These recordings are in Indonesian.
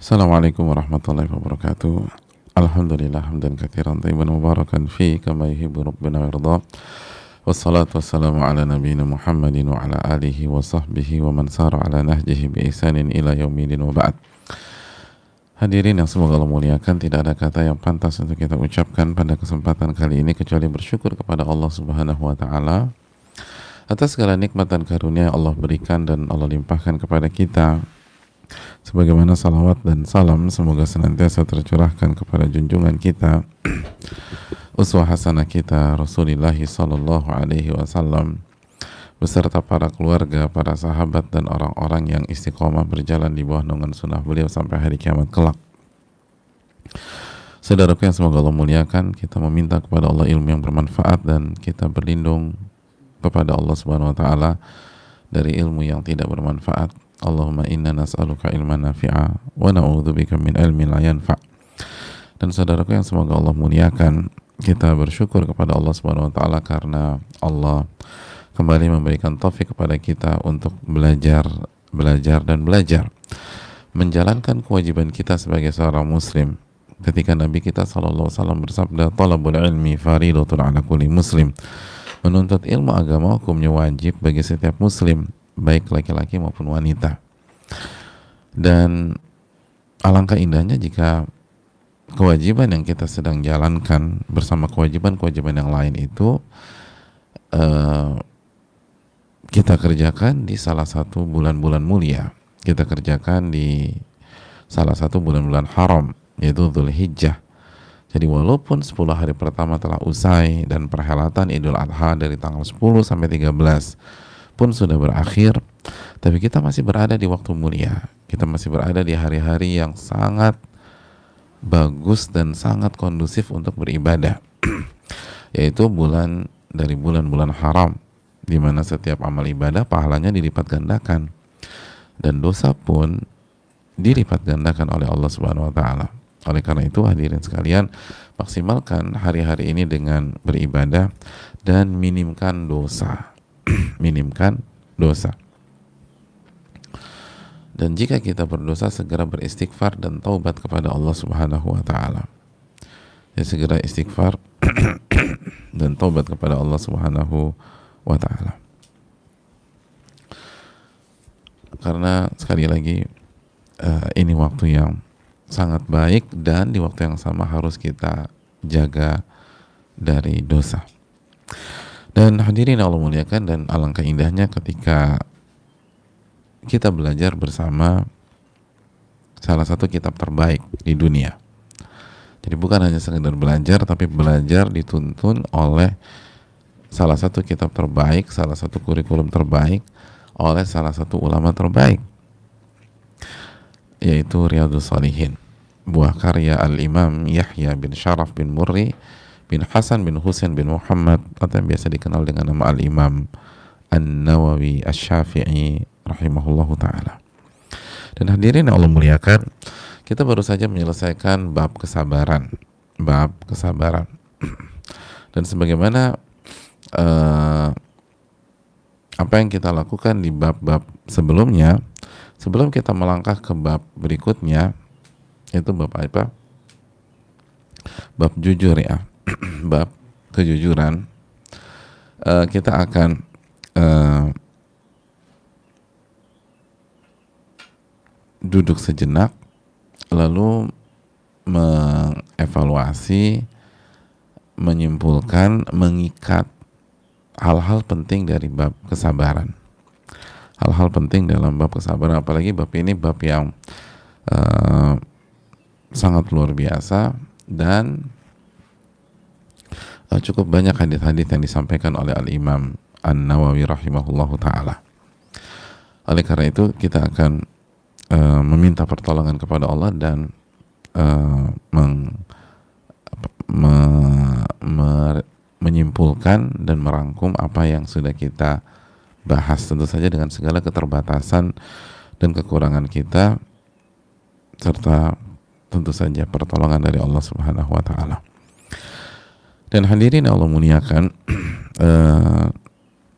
Assalamualaikum warahmatullahi wabarakatuh. Alhamdulillah hamdan katsiran thayyiban mubarakan fi kama yuhibbu rabbuna wa yarda. Wassalatu wassalamu ala nabiyyina Muhammadin wa ala alihi wa sahbihi wa man sara ala nahjihi bi ihsanin ila yaumil wa ba'd. Hadirin yang semoga Allah muliakan, tidak ada kata yang pantas untuk kita ucapkan pada kesempatan kali ini kecuali bersyukur kepada Allah Subhanahu wa taala atas segala nikmat dan karunia yang Allah berikan dan Allah limpahkan kepada kita. Sebagaimana salawat dan salam semoga senantiasa tercurahkan kepada junjungan kita, uswah hasanah kita, Rasulullah sallallahu alaihi wasallam, beserta para keluarga, para sahabat dan orang-orang yang istiqomah berjalan di bawah naungan sunnah beliau sampai hari kiamat kelak. Saudaraku yang semoga Allah muliakan, kita meminta kepada Allah ilmu yang bermanfaat dan kita berlindung kepada Allah Subhanahu wa taala dari ilmu yang tidak bermanfaat. Allahumma inna nas'aluka ilman nafi'a wa na'udzubika min ilmin la yanfa'. Dan saudaraku yang semoga Allah muliakan, kita bersyukur kepada Allah Subhanahu wa taala karena Allah kembali memberikan taufik kepada kita untuk belajar dan belajar menjalankan kewajiban kita sebagai seorang muslim. Ketika Nabi kita sallallahu alaihi wasallam bersabda, "Talabul ilmi fariidatun 'ala kulli muslim." Menuntut ilmu agama hukumnya wajib bagi setiap muslim, baik laki-laki maupun wanita. Dan alangkah indahnya jika kewajiban yang kita sedang jalankan bersama kewajiban-kewajiban yang lain itu kita kerjakan di salah satu bulan-bulan mulia. Kita kerjakan di salah satu bulan-bulan haram, yaitu Dzulhijjah. Jadi walaupun 10 hari pertama telah usai dan perhelatan Idul Adha dari tanggal 10 sampai 13 pun sudah berakhir, tapi kita masih berada di waktu mulia. Kita masih berada di hari-hari yang sangat bagus dan sangat kondusif untuk beribadah, yaitu dari bulan-bulan haram, di mana setiap amal ibadah pahalanya dilipat gandakan dan dosa pun dilipat gandakan oleh Allah Subhanahu wa taala. Oleh karena itu, hadirin sekalian, maksimalkan hari-hari ini dengan beribadah dan minimkan dosa. Minimkan dosa. Dan jika kita berdosa, segera beristighfar dan taubat kepada Allah Subhanahu wa taala. Ya, segera istighfar dan taubat kepada Allah Subhanahu wa taala. Karena sekali lagi ini waktu yang sangat baik dan di waktu yang sama harus kita jaga dari dosa. Dan hadirin Allah muliakan, dan alangkah indahnya ketika kita belajar bersama salah satu kitab terbaik di dunia. Jadi bukan hanya sekedar belajar, tapi belajar dituntun oleh salah satu kitab terbaik, salah satu kurikulum terbaik, oleh salah satu ulama terbaik, yaitu Riyadhus Shalihin, buah karya Al-Imam Yahya bin Sharaf bin Murri bin Hasan bin Husain bin Muhammad, atau yang biasa dikenal dengan nama Al-Imam An-Nawawi Asy-Syafi'i rahimahullahu ta'ala. Dan hadirin yang Allah muliakan, kita baru saja menyelesaikan bab kesabaran. Dan sebagaimana apa yang kita lakukan di bab-bab sebelumnya, sebelum kita melangkah ke bab berikutnya, itu bab apa? Bab jujur, ya. Bab kejujuran. Kita akan duduk sejenak, lalu mengevaluasi, menyimpulkan, mengikat hal-hal penting dari bab kesabaran. Hal-hal penting dalam bab kesabaran, apalagi bab ini bab yang sangat luar biasa dan cukup banyak hadis-hadis yang disampaikan oleh Al-Imam An-Nawawi rahimahullahu ta'ala. Oleh karena itu kita akan meminta pertolongan kepada Allah dan menyimpulkan dan merangkum apa yang sudah kita bahas, tentu saja dengan segala keterbatasan dan kekurangan kita, serta tentu saja pertolongan dari Allah Subhanahu wa taala. Dan hadirin Allah muliakan,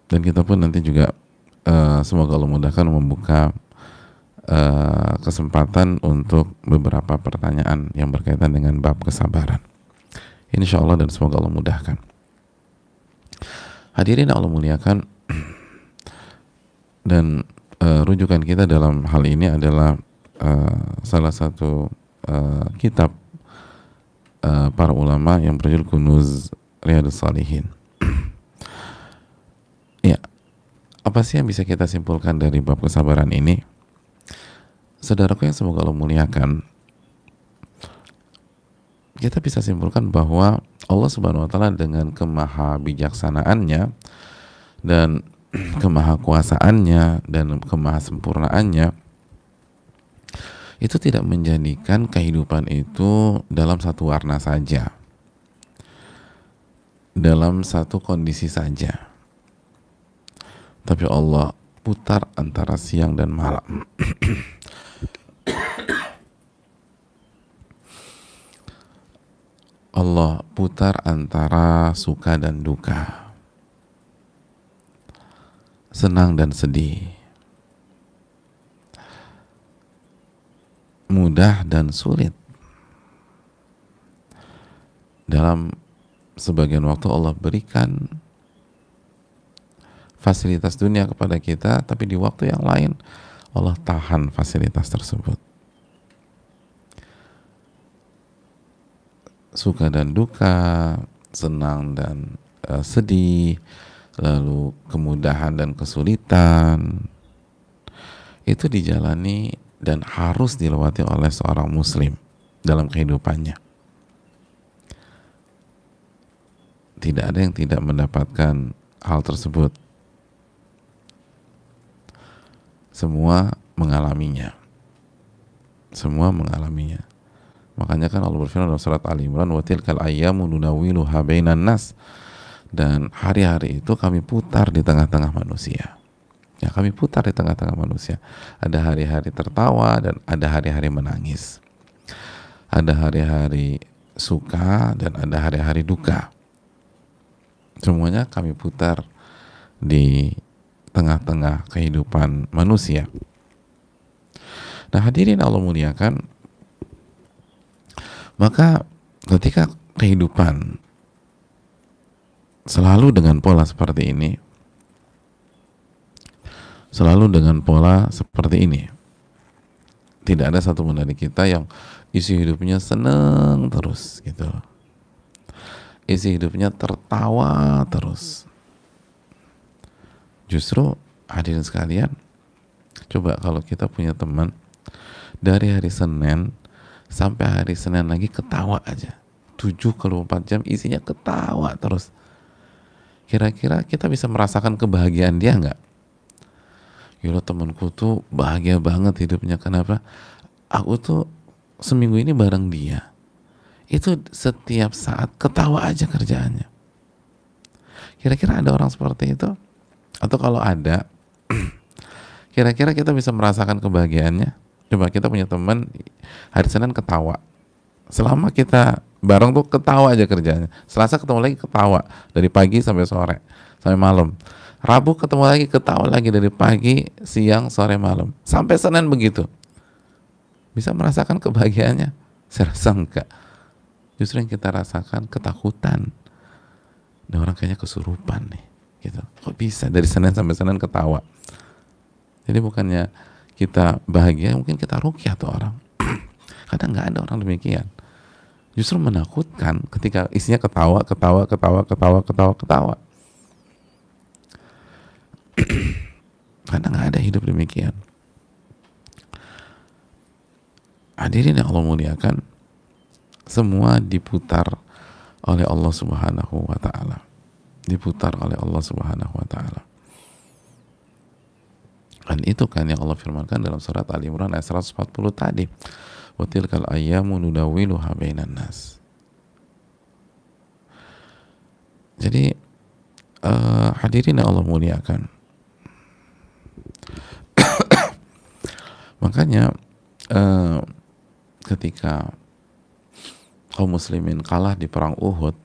dan kita pun nanti juga semoga Allah mudahkan membuka kesempatan untuk beberapa pertanyaan yang berkaitan dengan bab kesabaran. Insya Allah, dan semoga Allah mudahkan. Hadirin Allah muliakan, dan rujukan kita dalam hal ini adalah salah satu kitab para ulama yang berjudul Kunuz Riyadhus Shalihin. Ya, apa sih yang bisa kita simpulkan dari bab kesabaran ini? Saudaraku yang semoga Allah muliakan, kita bisa simpulkan bahwa Allah Subhanahu wa taala dengan kemahabijaksanaannya dan kemahakuasaannya dan kemahasempurnaannya itu tidak menjadikan kehidupan itu dalam satu warna saja, dalam satu kondisi saja, tapi Allah putar antara siang dan malam. Allah putar antara suka dan duka, senang dan sedih, mudah dan sulit. Dalam sebagian waktu Allah berikan fasilitas dunia kepada kita, tapi di waktu yang lain Allah tahan fasilitas tersebut. Suka dan duka, senang dan sedih, lalu kemudahan dan kesulitan, itu dijalani dan harus dilewati oleh seorang muslim dalam kehidupannya. Tidak ada yang tidak mendapatkan hal tersebut. Semua mengalaminya. Semua mengalaminya. Makanya kan Allah berfirman dalam surat Ali Imran, wa tilkal ayyamu nudawiluha bainan nas, dan hari-hari itu kami putar di tengah-tengah manusia. Ya, kami putar di tengah-tengah manusia. Ada hari-hari tertawa dan ada hari-hari menangis. Ada hari-hari suka dan ada hari-hari duka. Semuanya kami putar di tengah-tengah kehidupan manusia. Nah, hadirin Allah muliakan, maka ketika kehidupan selalu dengan pola seperti ini, tidak ada satu pun dari kita yang isi hidupnya seneng terus gitu loh. Isi hidupnya tertawa terus. Justru hadirin sekalian, coba kalau kita punya teman dari hari Senin sampai hari Senin lagi ketawa aja, 7/24 jam isinya ketawa terus. Kira-kira kita bisa merasakan kebahagiaan dia nggak? Yaudah, temanku tuh bahagia banget hidupnya. Kenapa? Aku tuh seminggu ini bareng dia. Itu setiap saat ketawa aja kerjaannya. Kira-kira ada orang seperti itu? Atau kalau ada, kira-kira kita bisa merasakan kebahagiaannya? Coba kita punya teman hari Senin ketawa, selama kita bareng tuh ketawa aja kerjanya. Selasa ketemu lagi ketawa dari pagi sampai sore sampai malam. Rabu ketemu lagi ketawa lagi dari pagi, siang, sore, malam. Sampai Senin begitu. Bisa merasakan kebahagiaannya? Saya rasa enggak. Justru yang kita rasakan ketakutan. Ini orang kayaknya kesurupan nih, gitu. Kok bisa dari Senin sampai Senin ketawa? Jadi bukannya kita bahagia, mungkin kita rukyah tuh orang. Kadang nggak ada orang demikian. Justru menakutkan ketika isinya ketawa. Karena nggak ada hidup demikian. Hadirin yang Allah muliakan, semua diputar oleh Allah Subhanahu wa taala. Diputar oleh Allah Subhanahu wa taala. Dan itu kan yang Allah firmankan dalam surat Ali Imran ayat 140 tadi. Wa tilkal ayyamu nudawiluha bainan nas. Jadi hadirin yang Allah muliakan, makanya ketika kaum muslimin kalah di perang Uhud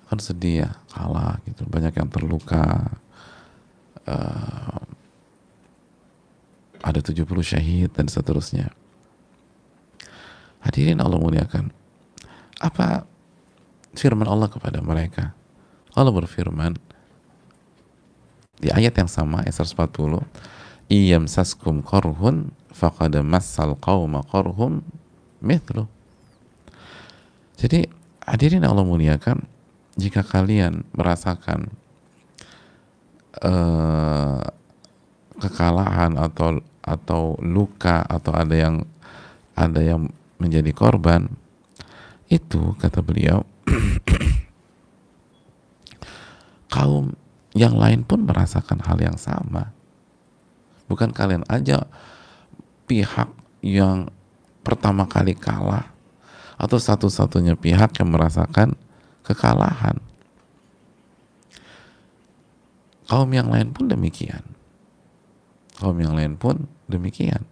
kan sedih ya, kalah gitu, banyak yang terluka, ada 70 syahid dan seterusnya. Hadirin Allah muliakan, apa firman Allah kepada mereka? Allah berfirman di ayat yang sama, ayat 140, iyamsaskum qarhun faqad massal qauma qarhum mithlu. Jadi hadirin Allah muliakan, jika kalian merasakan kekalahan atau luka atau ada yang menjadi korban, itu kata beliau kaum yang lain pun merasakan hal yang sama. Bukan kalian aja pihak yang pertama kali kalah atau satu-satunya pihak yang merasakan kekalahan. Kaum yang lain pun demikian. Kaum yang lain pun demikian.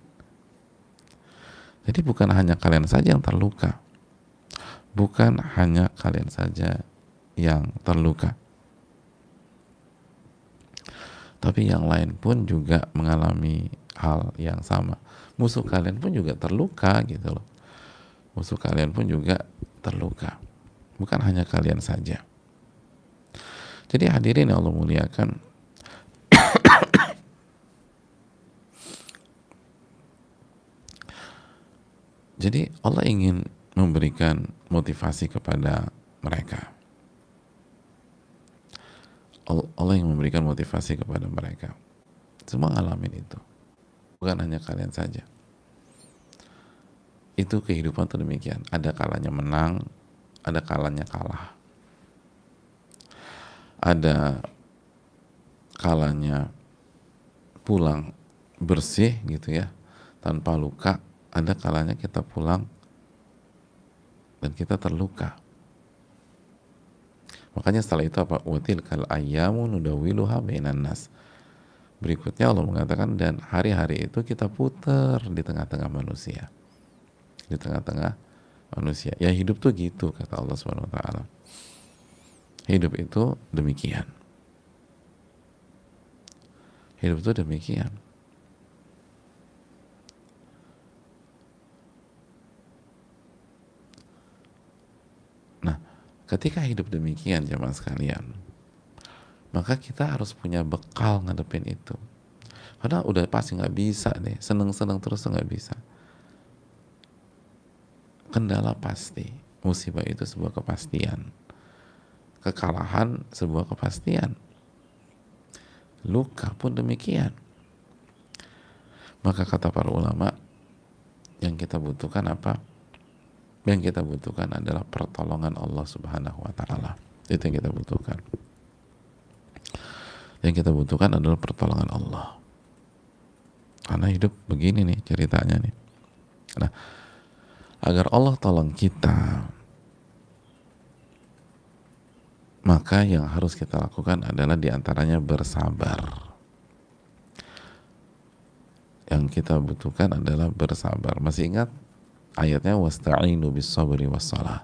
Jadi bukan hanya kalian saja yang terluka. Bukan hanya kalian saja yang terluka. Tapi yang lain pun juga mengalami hal yang sama. Musuh kalian pun juga terluka gitu loh. Musuh kalian pun juga terluka. Bukan hanya kalian saja. Jadi hadirin yang Allah muliakan, jadi Allah ingin memberikan motivasi kepada mereka. Allah yang memberikan motivasi kepada mereka. Semua ngalamin itu. Bukan hanya kalian saja. Itu kehidupan itu demikian. Ada kalanya menang, ada kalanya kalah. Ada kalanya pulang bersih gitu ya, tanpa luka. Ada kalanya kita pulang dan kita terluka. Makanya setelah itu apa? Watilkal ayyamu nudawiluha bainan nas. Berikutnya Allah mengatakan, dan hari-hari itu kita putar di tengah-tengah manusia. Di tengah-tengah manusia. Ya hidup tuh gitu, kata Allah Subhanahu wa taala. Hidup itu demikian. Hidup itu demikian. Nah, ketika hidup demikian jemaah sekalian, maka kita harus punya bekal ngadepin itu. Karena udah pasti nggak bisa deh, seneng-seneng terus tuh nggak bisa. Kendala pasti, musibah itu sebuah kepastian, kekalahan sebuah kepastian, luka pun demikian. Maka kata para ulama, yang kita butuhkan apa? Yang kita butuhkan adalah pertolongan Allah Subhanahu wa taala. Itu yang kita butuhkan. Yang kita butuhkan adalah pertolongan Allah. Karena hidup begini nih ceritanya nih. Nah, agar Allah tolong kita, maka yang harus kita lakukan adalah diantaranya bersabar. Yang kita butuhkan adalah bersabar. Masih ingat ayatnya, wasta'inu bis sabri wassalah.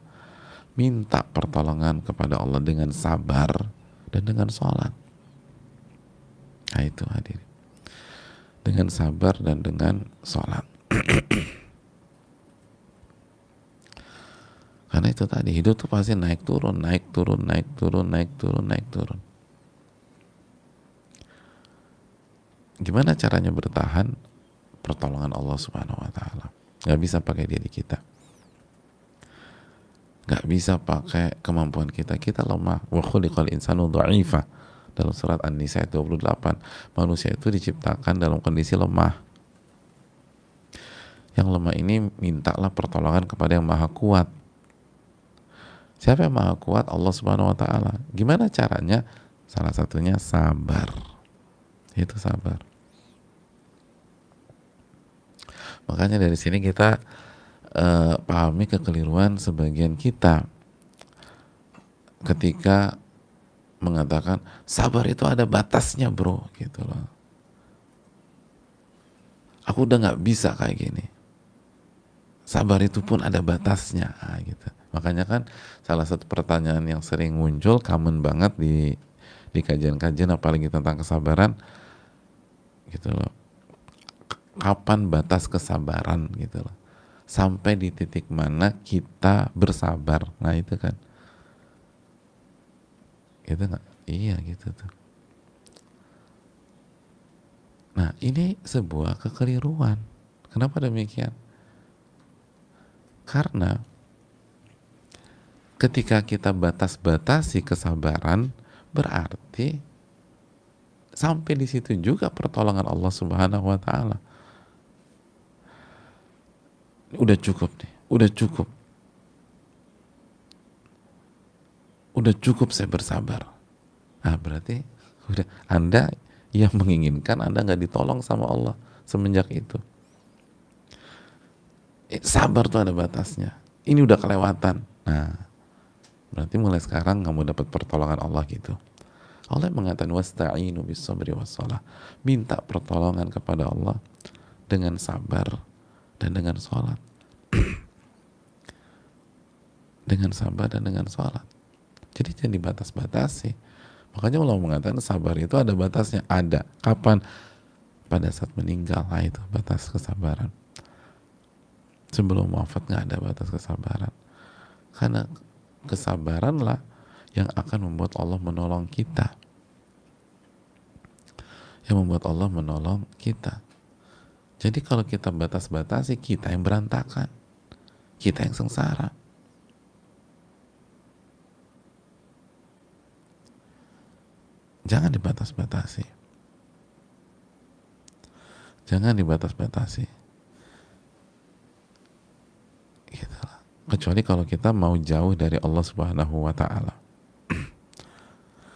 Minta pertolongan kepada Allah dengan sabar dan dengan sholat. Nah itu hadir. Dengan sabar dan dengan sholat. Karena itu tadi, hidup tuh pasti naik turun, naik turun, naik turun, naik turun, naik turun. Gimana caranya bertahan? Pertolongan Allah Subhanahu wa taala. Gak bisa pakai diri kita, gak bisa pakai kemampuan kita. Kita lemah. Wa khuliqal insanu dha'ifa. Dalam surat An-Nisa ayat 28, manusia itu diciptakan dalam kondisi lemah. Yang lemah ini mintalah pertolongan kepada yang maha kuat. Siapa yang maha kuat? Allah Subhanahu wa taala. Gimana caranya? Salah satunya sabar. Itu sabar. Makanya dari sini kita pahami kekeliruan sebagian kita ketika mengatakan sabar itu ada batasnya bro, gitu loh. Aku udah nggak bisa kayak gini. Sabar itu pun ada batasnya, gitu. Makanya kan salah satu pertanyaan yang sering muncul, common banget di kajian-kajian apalagi tentang kesabaran, gitu loh. kapan batas kesabaran gitu loh. Sampai di titik mana kita bersabar. Nah itu kan, itu nggak, iya gitu tuh. Nah ini sebuah kekeliruan. Kenapa demikian? Karena ketika kita batas-batasi kesabaran, berarti sampai di situ juga pertolongan Allah Subhanahu wa taala. Udah cukup nih, udah cukup. Udah cukup saya bersabar. Nah, berarti udah Anda yang menginginkan Anda nggak ditolong sama Allah semenjak itu. Sabar tuh ada batasnya. Ini udah kelewatan. Nah, berarti mulai sekarang nggak mau dapat pertolongan Allah gitu. Allah mengatakan wasta'inu bis sabri wassalah. Minta pertolongan kepada Allah dengan sabar dan dengan sholat. Dengan sabar dan dengan sholat. Jadi jangan dibatas-batasi. Makanya Allah mengatakan sabar itu ada batasnya. Ada. Kapan? Pada saat meninggal. Nah itu batas kesabaran. Sebelum wafat nggak ada batas kesabaran. Karena kesabaranlah yang akan membuat Allah menolong kita. Yang membuat Allah menolong kita. Jadi kalau kita batas-batasi, kita yang berantakan. Kita yang sengsara. Jangan dibatas-batasi. Jangan dibatas-batasi. Gitu lah. Kecuali kalau kita mau jauh dari Allah Subhanahu wa taala.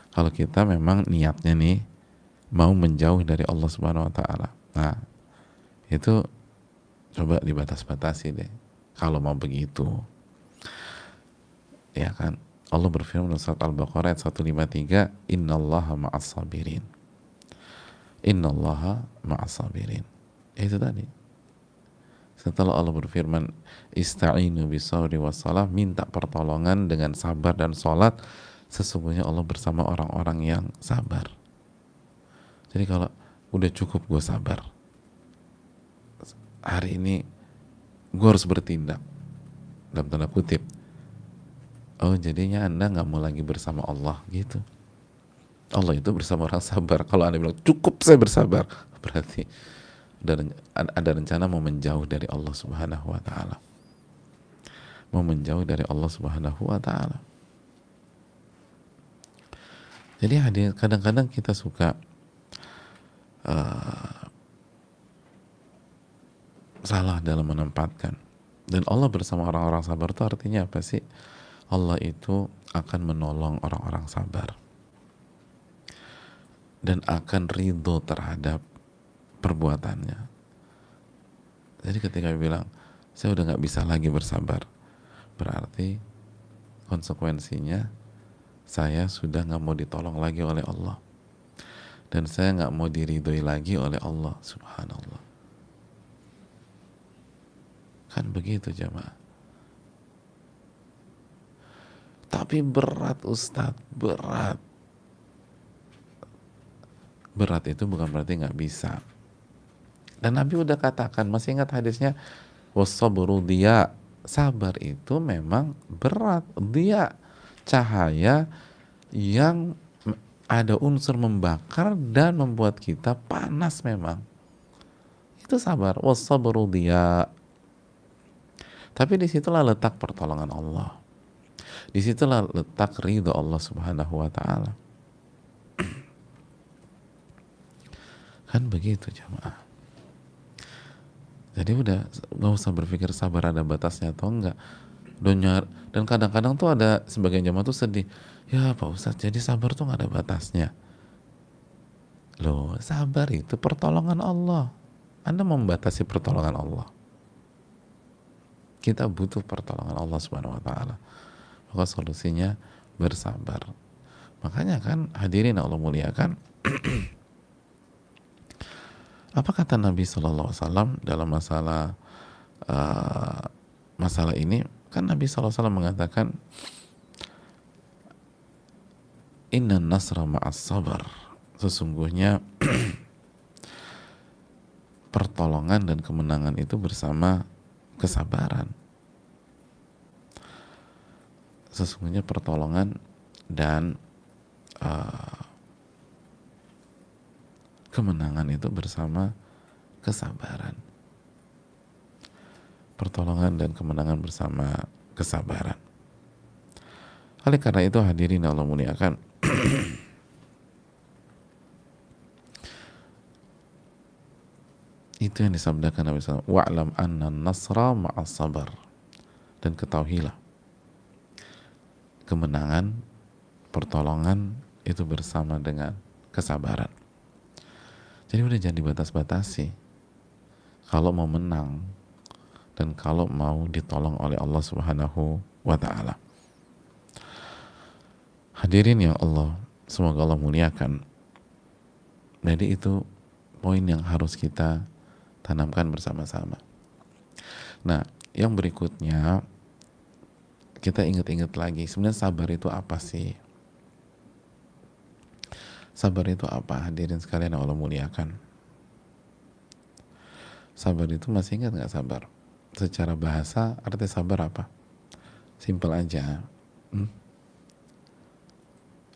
Kalau kita memang niatnya nih mau menjauh dari Allah Subhanahu wa taala. Nah, itu coba dibatas-batasi deh. Kalau mau begitu. Ya kan? Allah berfirman dalam surat Al-Baqarah ayat 153, "Innallaha ma'as sabirin." Innallaha ma'as sabirin. Itu tadi. Setelah Allah berfirman, "Ista'inu bis-sabri was-shalah," minta pertolongan dengan sabar dan salat, sesungguhnya Allah bersama orang-orang yang sabar. Jadi kalau udah cukup gue sabar. Hari ini gue harus bertindak dalam tanda kutip. Oh jadinya Anda nggak mau lagi bersama Allah gitu. Allah itu bersama orang sabar. Kalau Anda bilang cukup saya bersabar, berarti ada rencana mau menjauh dari Allah Subhanahu wa taala. Mau menjauh dari Allah Subhanahu wa taala. Jadi kadang-kadang kita suka salah dalam menempatkan. Dan Allah bersama orang-orang sabar itu artinya apa sih? Allah itu akan menolong orang-orang sabar dan akan ridho terhadap perbuatannya. Jadi ketika dia bilang saya udah nggak bisa lagi bersabar, berarti konsekuensinya saya sudah nggak mau ditolong lagi oleh Allah dan saya nggak mau diridhoi lagi oleh Allah. Subhanallah. Kan begitu jamaah. Tapi berat Ustadz, berat. Berat itu bukan berarti nggak bisa. Dan Nabi udah katakan, masih ingat hadisnya, wasabru dia, sabar itu memang berat. Dia cahaya yang ada unsur membakar dan membuat kita panas memang. Itu sabar, wasabru dia. Tapi disitulah letak pertolongan Allah. Disitulah letak ridho Allah Subhanahu wa ta'ala. Kan begitu jamaah. Jadi udah gak usah berpikir sabar ada batasnya atau enggak. Dan kadang-kadang tuh ada sebagian jamaah tuh sedih. Ya Pak Ustadz, jadi sabar tuh gak ada batasnya. Loh, sabar itu pertolongan Allah. Anda membatasi pertolongan Allah. Kita butuh pertolongan Allah Subhanahu wa ta'ala. Maka solusinya bersabar. Makanya kan hadirin Allah muliakan, apa kata Nabi SAW dalam masalah ini? Kan Nabi SAW mengatakan, Inna nasra ma'as sabar. Sesungguhnya pertolongan dan kemenangan itu bersama kesabaran. Sesungguhnya pertolongan dan kemenangan itu bersama kesabaran. Pertolongan dan kemenangan bersama kesabaran. Oleh karena itu hadirin Allah muliakan, itu yang disabdakan Nabi SAW, wa'lam anna nasra ma'as sabar, dan ketahuilah kemenangan, pertolongan itu bersama dengan kesabaran. Jadi udah jangan dibatas-batasi kalau mau menang dan kalau mau ditolong oleh Allah Subhanahu wa ta'ala. Hadirin yang Allah, semoga Allah muliakan. Jadi itu poin yang harus kita tanamkan bersama-sama. Nah, yang berikutnya kita ingat-ingat lagi, sebenarnya sabar itu apa sih? Sabar itu apa? Hadirin sekalian yang Allah muliakan. Sabar itu masih ingat nggak sabar? Secara bahasa arti sabar apa? Simpel aja.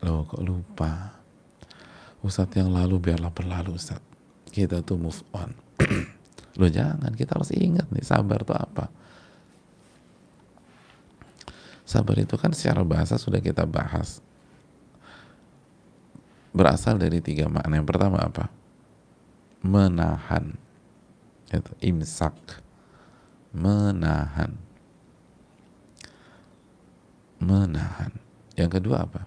Loh kok lupa? Ustadz yang lalu biarlah berlalu Ustadz. Kita tuh move on. Loh jangan, kita harus ingat nih sabar itu apa? Sabar itu kan secara bahasa sudah kita bahas. Berasal dari 3 makna. Yang pertama apa? Menahan. Itu imsak. Menahan. Menahan. Yang kedua apa?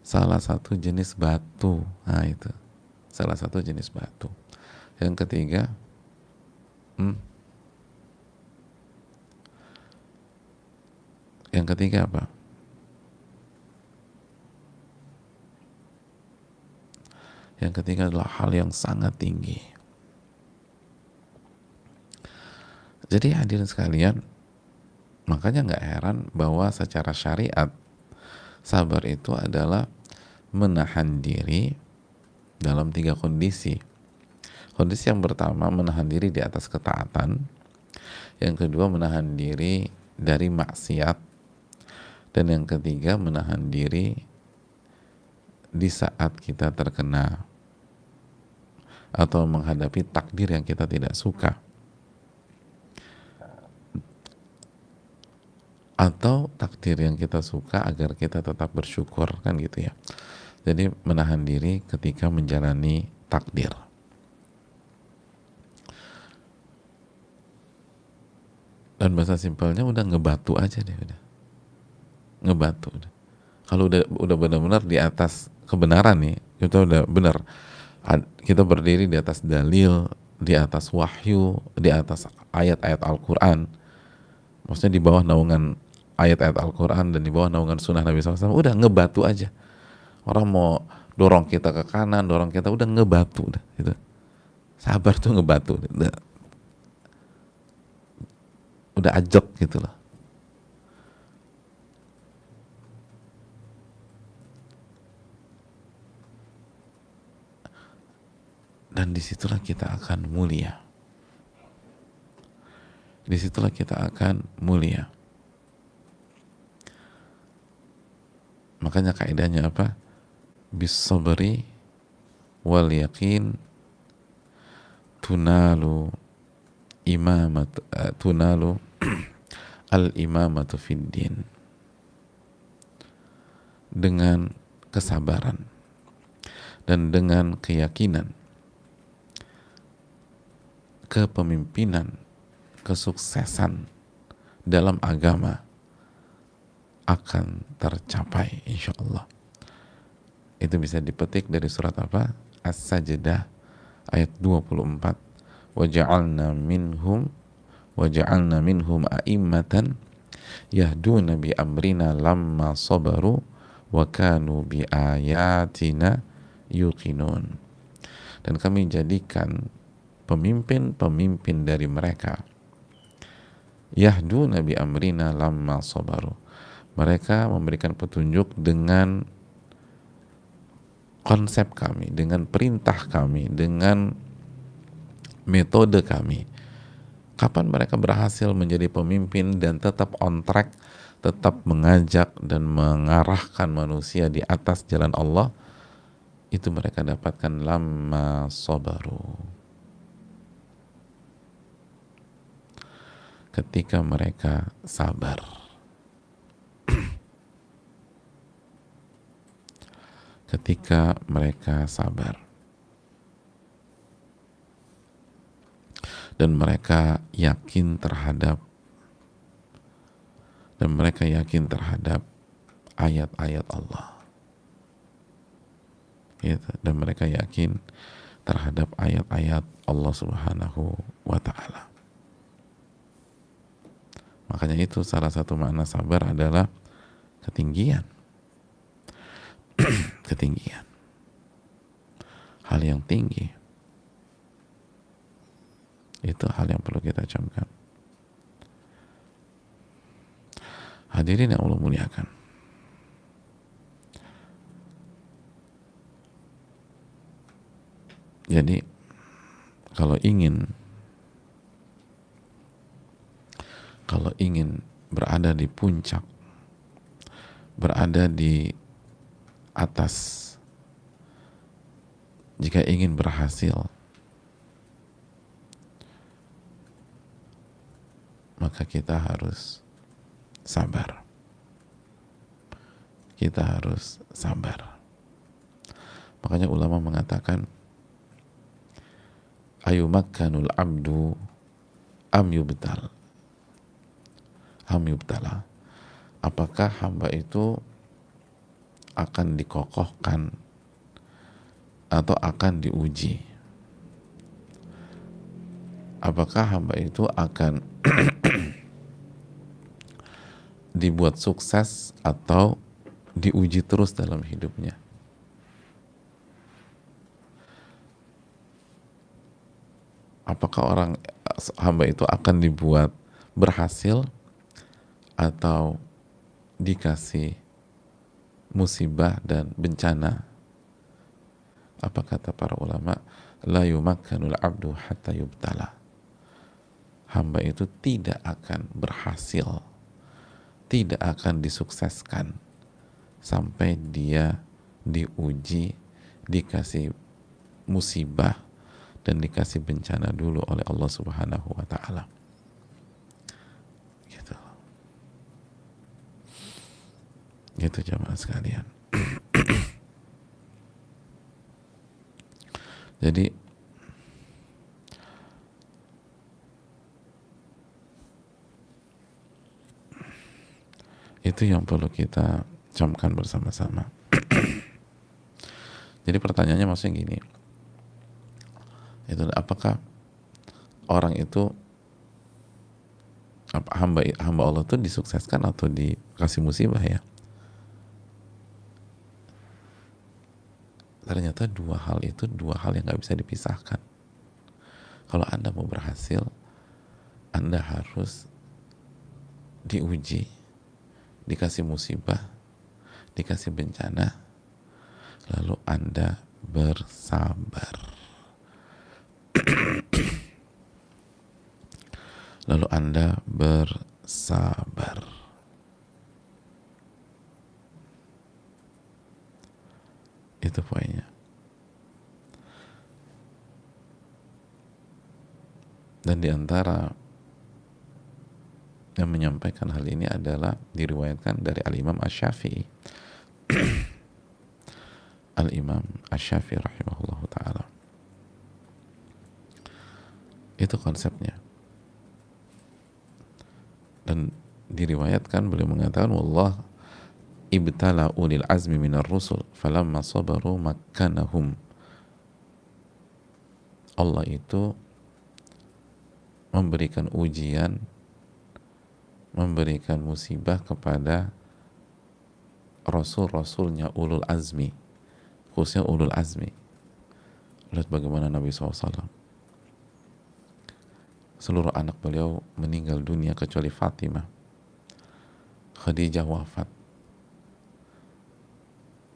Salah satu jenis batu. Nah itu. Salah satu jenis batu. Yang ketiga, yang ketiga apa? Yang ketiga adalah hal yang sangat tinggi. Jadi hadirin sekalian, makanya nggak heran bahwa secara syariat sabar itu adalah menahan diri dalam 3 kondisi. Kondisi yang pertama menahan diri di atas ketaatan, yang kedua menahan diri dari maksiat, dan yang ketiga menahan diri di saat kita terkena atau menghadapi takdir yang kita tidak suka, atau takdir yang kita suka agar kita tetap bersyukur, kan gitu ya. Jadi menahan diri ketika menjalani takdir. Dan bahasa simpelnya udah ngebatu aja deh, udah ngebatu udah. Kalau udah benar-benar di atas kebenaran nih, kita udah benar, kita berdiri di atas dalil, di atas wahyu, di atas ayat-ayat Al-Quran, maksudnya di bawah naungan ayat-ayat Al-Quran dan di bawah naungan sunnah Nabi SAW, udah ngebatu aja. Orang mau dorong kita ke kanan, dorong kita, udah ngebatu udah, gitu. Sabar tuh ngebatu, udah ajok gitu loh. Dan disitulah kita akan mulia. Disitulah kita akan mulia. Makanya kaidahnya apa? Bis sabri wal yaqin tunalu tunalu al imamatu fid din. Dengan kesabaran dan dengan keyakinan, kepemimpinan, kesuksesan dalam agama akan tercapai insyaallah. Itu bisa dipetik dari surat apa? As-Sajdah ayat 24. Waja'alna minhum a'immatan yahduna bi amrina lamma sabaru wa kanu bi ayatina yuqinun. Dan kami jadikan pemimpin-pemimpin dari mereka yahduna bi amrina lamma sabaru. Mereka memberikan petunjuk dengan konsep kami, dengan perintah kami, dengan metode kami. Kapan mereka berhasil menjadi pemimpin dan tetap on track, tetap mengajak dan mengarahkan manusia di atas jalan Allah, itu mereka dapatkan lama sabaru, ketika mereka sabar. Ketika mereka sabar dan mereka yakin terhadap ayat-ayat Allah, gitu. Dan mereka yakin terhadap ayat-ayat Allah Subhanahu wa Ta'ala. Makanya itu salah satu makna sabar adalah ketinggian. Ketinggian, hal yang tinggi, itu hal yang perlu kita camkan. Hadirin yang Allah muliakan, jadi kalau ingin berada di puncak, berada di atas, jika ingin berhasil, maka kita harus sabar. Kita harus sabar. Makanya ulama mengatakan, ayumakkanul abdu am yubtala. Apakah hamba itu akan dikokohkan atau akan diuji? Apakah hamba itu akan dibuat sukses atau diuji terus dalam hidupnya? Apakah hamba itu akan dibuat berhasil atau dikasih musibah dan bencana? Apa kata para ulama? La yumakkanul abdu hatta yubtala. Hamba itu tidak akan berhasil, tidak akan disukseskan sampai dia diuji, dikasih musibah dan dikasih bencana dulu oleh Allah Subhanahu wa Ta'ala. Gitu jamaah sekalian. Jadi itu yang perlu kita camkan bersama-sama. Jadi pertanyaannya maksudnya gini, itu apakah orang itu, hamba Allah itu disukseskan atau dikasih musibah ya? Ternyata dua hal yang nggak bisa dipisahkan. Kalau Anda mau berhasil, Anda harus diuji, dikasih musibah, dikasih bencana, lalu Anda bersabar. Lalu Anda bersabar. Itu poinnya. Dan di antara yang menyampaikan hal ini adalah diriwayatkan dari Al-Imam Asy-Syafi'i. Al-Imam Asy-Syafi'i rahimahullahu ta'ala. Itu konsepnya. Dan diriwayatkan beliau mengatakan, wallah ibtala ulil azmi minar rusul falamma sabaru makkanahum. Allah itu memberikan ujian, memberikan musibah kepada rasul-rasulnya ulul azmi, khususnya ulul azmi. Lihat bagaimana Nabi SAW, seluruh anak beliau meninggal dunia kecuali Fatimah. Khadijah wafat.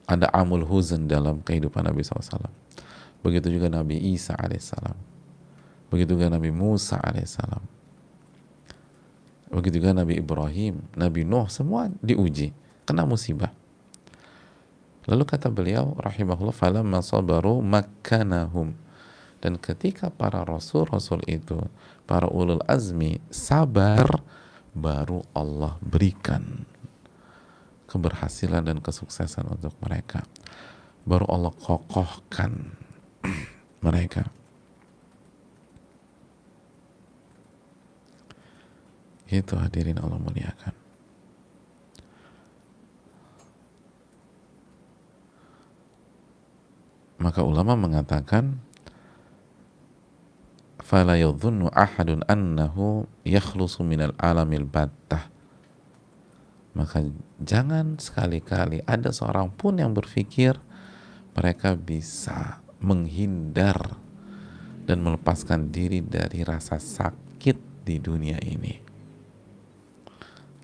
Ada amul huzn dalam kehidupan Nabi SAW. Begitu juga Nabi Isa alaihissalam. begitu juga Nabi Musa alaihissalam, begitu juga Nabi Ibrahim, Nabi Nuh, semua diuji, kena musibah. Lalu kata beliau rahimahullah, falamma sabaru makkanahum, dan ketika para rasul-rasul itu, para ulul azmi sabar, baru Allah berikan keberhasilan dan kesuksesan untuk mereka, baru Allah kokohkan mereka. Itu hadirin Allah muliakan. Maka ulama mengatakan, fala yadhunnu ahadun annahu yakhlusu minal alamil battah. Maka jangan sekali-kali ada seorang pun yang berpikir mereka bisa menghindar dan melepaskan diri dari rasa sakit di dunia ini.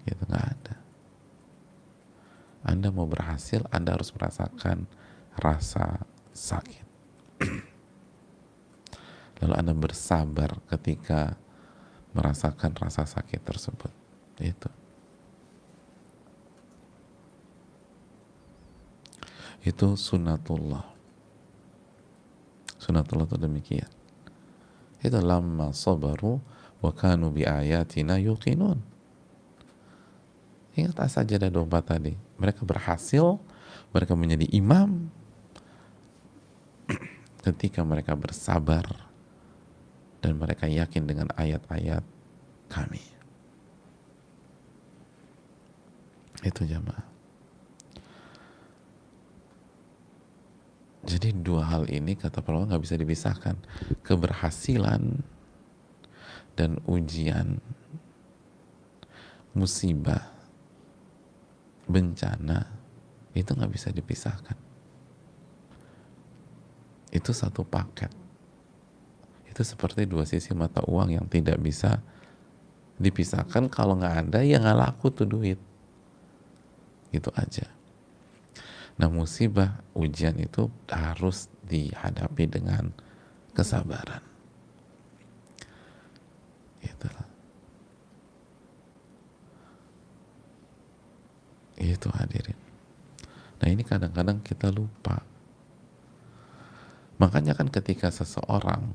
Itu nggak ada. Anda mau berhasil, Anda harus merasakan rasa sakit. Lalu Anda bersabar ketika merasakan rasa sakit tersebut. Itu sunnatullah. Sunnatullah itu demikian. Itu lamma sabaru wa kanu bi ayatina yuqinun. Ingat As-Sajdah 24 tadi. Mereka berhasil, mereka menjadi imam ketika mereka bersabar dan mereka yakin dengan ayat-ayat kami. Itu jamaah. Jadi dua hal ini kata para ulama nggak bisa dipisahkan. Keberhasilan dan ujian, musibah, bencana, itu nggak bisa dipisahkan. Itu satu paket. Itu seperti dua sisi mata uang yang tidak bisa dipisahkan. Kalau nggak ada ya nggak laku tuh duit. Gitu aja. Nah, musibah, ujian itu harus dihadapi dengan kesabaran. Itulah. Itu hadirin. Nah, ini kadang-kadang kita lupa. Makanya kan ketika seseorang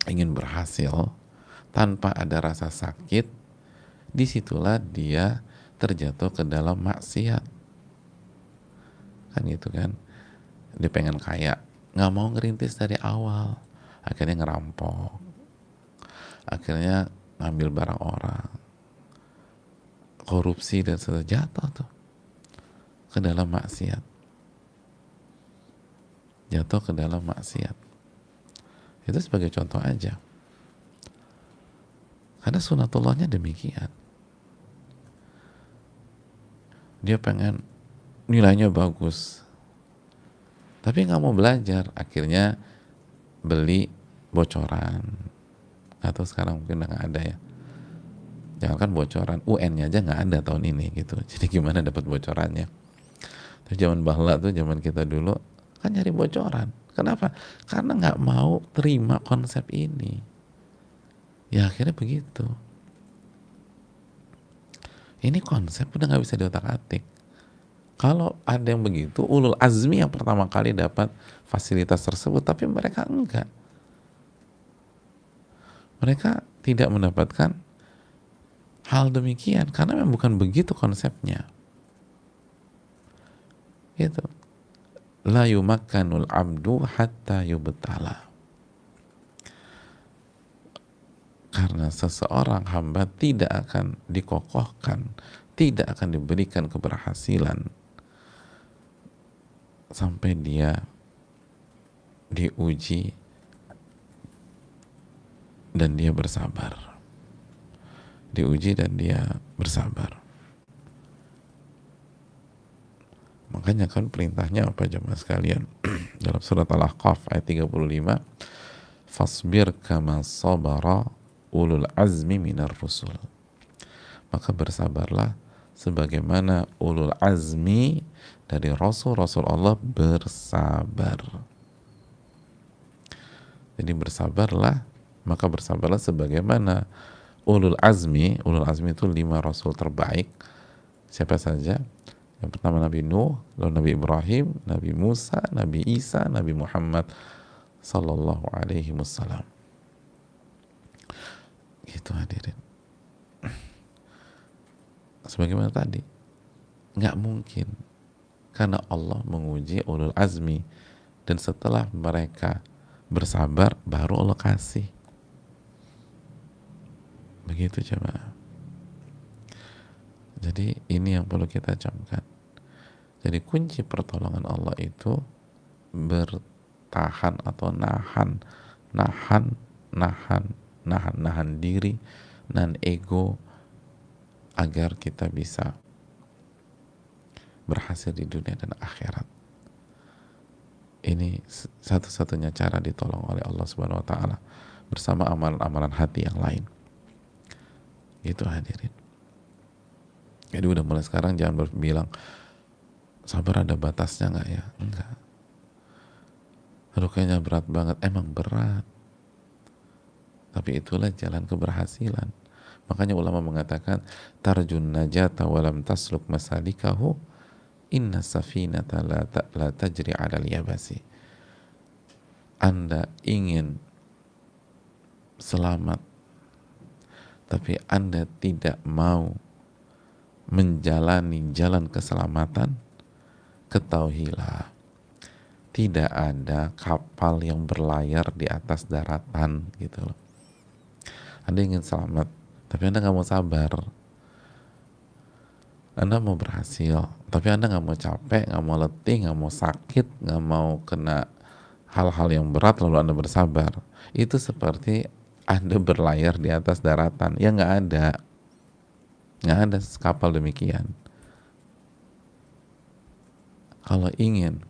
ingin berhasil tanpa ada rasa sakit, disitulah dia terjatuh ke dalam maksiat. Kan gitu kan, dia pengen kaya, nggak mau ngerintis dari awal, akhirnya ngerampok, akhirnya ngambil barang orang, korupsi dan sebagainya, jatuh tuh ke dalam maksiat, jatuh ke dalam maksiat. Itu sebagai contoh aja, karena sunatullahnya demikian. Dia pengen nilainya bagus, tapi nggak mau belajar, akhirnya beli bocoran, atau sekarang mungkin udah nggak ada ya, jangan kan bocoran, UN-nya aja nggak ada tahun ini gitu, jadi gimana dapat bocorannya? Terus zaman bahla tuh, zaman kita dulu kan nyari bocoran, kenapa? Karena nggak mau terima konsep ini, ya akhirnya begitu. Ini konsep udah nggak bisa diotak-atik. Kalau ada yang begitu, ulul azmi yang pertama kali dapat fasilitas tersebut, tapi mereka enggak. Mereka tidak mendapatkan hal demikian, karena memang bukan begitu konsepnya. Itu. La yumakkanul abdu hatta yubtala. Karena seseorang hamba tidak akan dikokohkan, tidak akan diberikan keberhasilan sampai dia diuji dan dia bersabar. Diuji dan dia bersabar. Makanya kan perintahnya apa jemaah sekalian? Dalam surat Al-Ahqaf ayat 35, fasbir kama sabara ulul azmi minar rusul. Maka bersabarlah sebagaimana ulul azmi dari Rasul-Rasul Allah bersabar. Jadi bersabarlah Maka bersabarlah sebagaimana ulul azmi itu 5 rasul terbaik. Siapa saja? Yang pertama Nabi Nuh, lalu Nabi Ibrahim, Nabi Musa, Nabi Isa, Nabi Muhammad sallallahu alaihi wasallam. Gitu hadirin. Sebagaimana tadi, nggak mungkin, karena Allah menguji ulul azmi, dan setelah mereka bersabar baru Allah kasih. Begitu jemaah. Jadi ini yang perlu kita camkan. Jadi kunci pertolongan Allah itu bertahan atau nahan diri, nahan ego, agar kita bisa berhasil di dunia dan akhirat. Ini satu-satunya cara ditolong oleh Allah Subhanahu wa taala bersama amalan-amalan hati yang lain. Itu hadirin. Jadi udah mulai sekarang jangan bilang sabar ada batasnya nggak ya? Enggak. Aduh kayaknya berat banget. Emang berat. Tapi itulah jalan keberhasilan. Makanya ulama mengatakan tarjun najata walam tasluk masalikahu inna safinata la tajri 'alal yabasi. Anda ingin selamat tapi Anda tidak mau menjalani jalan keselamatan, ketahuilah tidak ada kapal yang berlayar di atas daratan gitu loh. Anda ingin selamat tapi Anda nggak mau sabar. Anda mau berhasil tapi Anda nggak mau capek, nggak mau letih, nggak mau sakit, nggak mau kena hal-hal yang berat lalu Anda bersabar. Itu seperti Anda berlayar di atas daratan. Ya nggak ada kapal demikian. Kalau ingin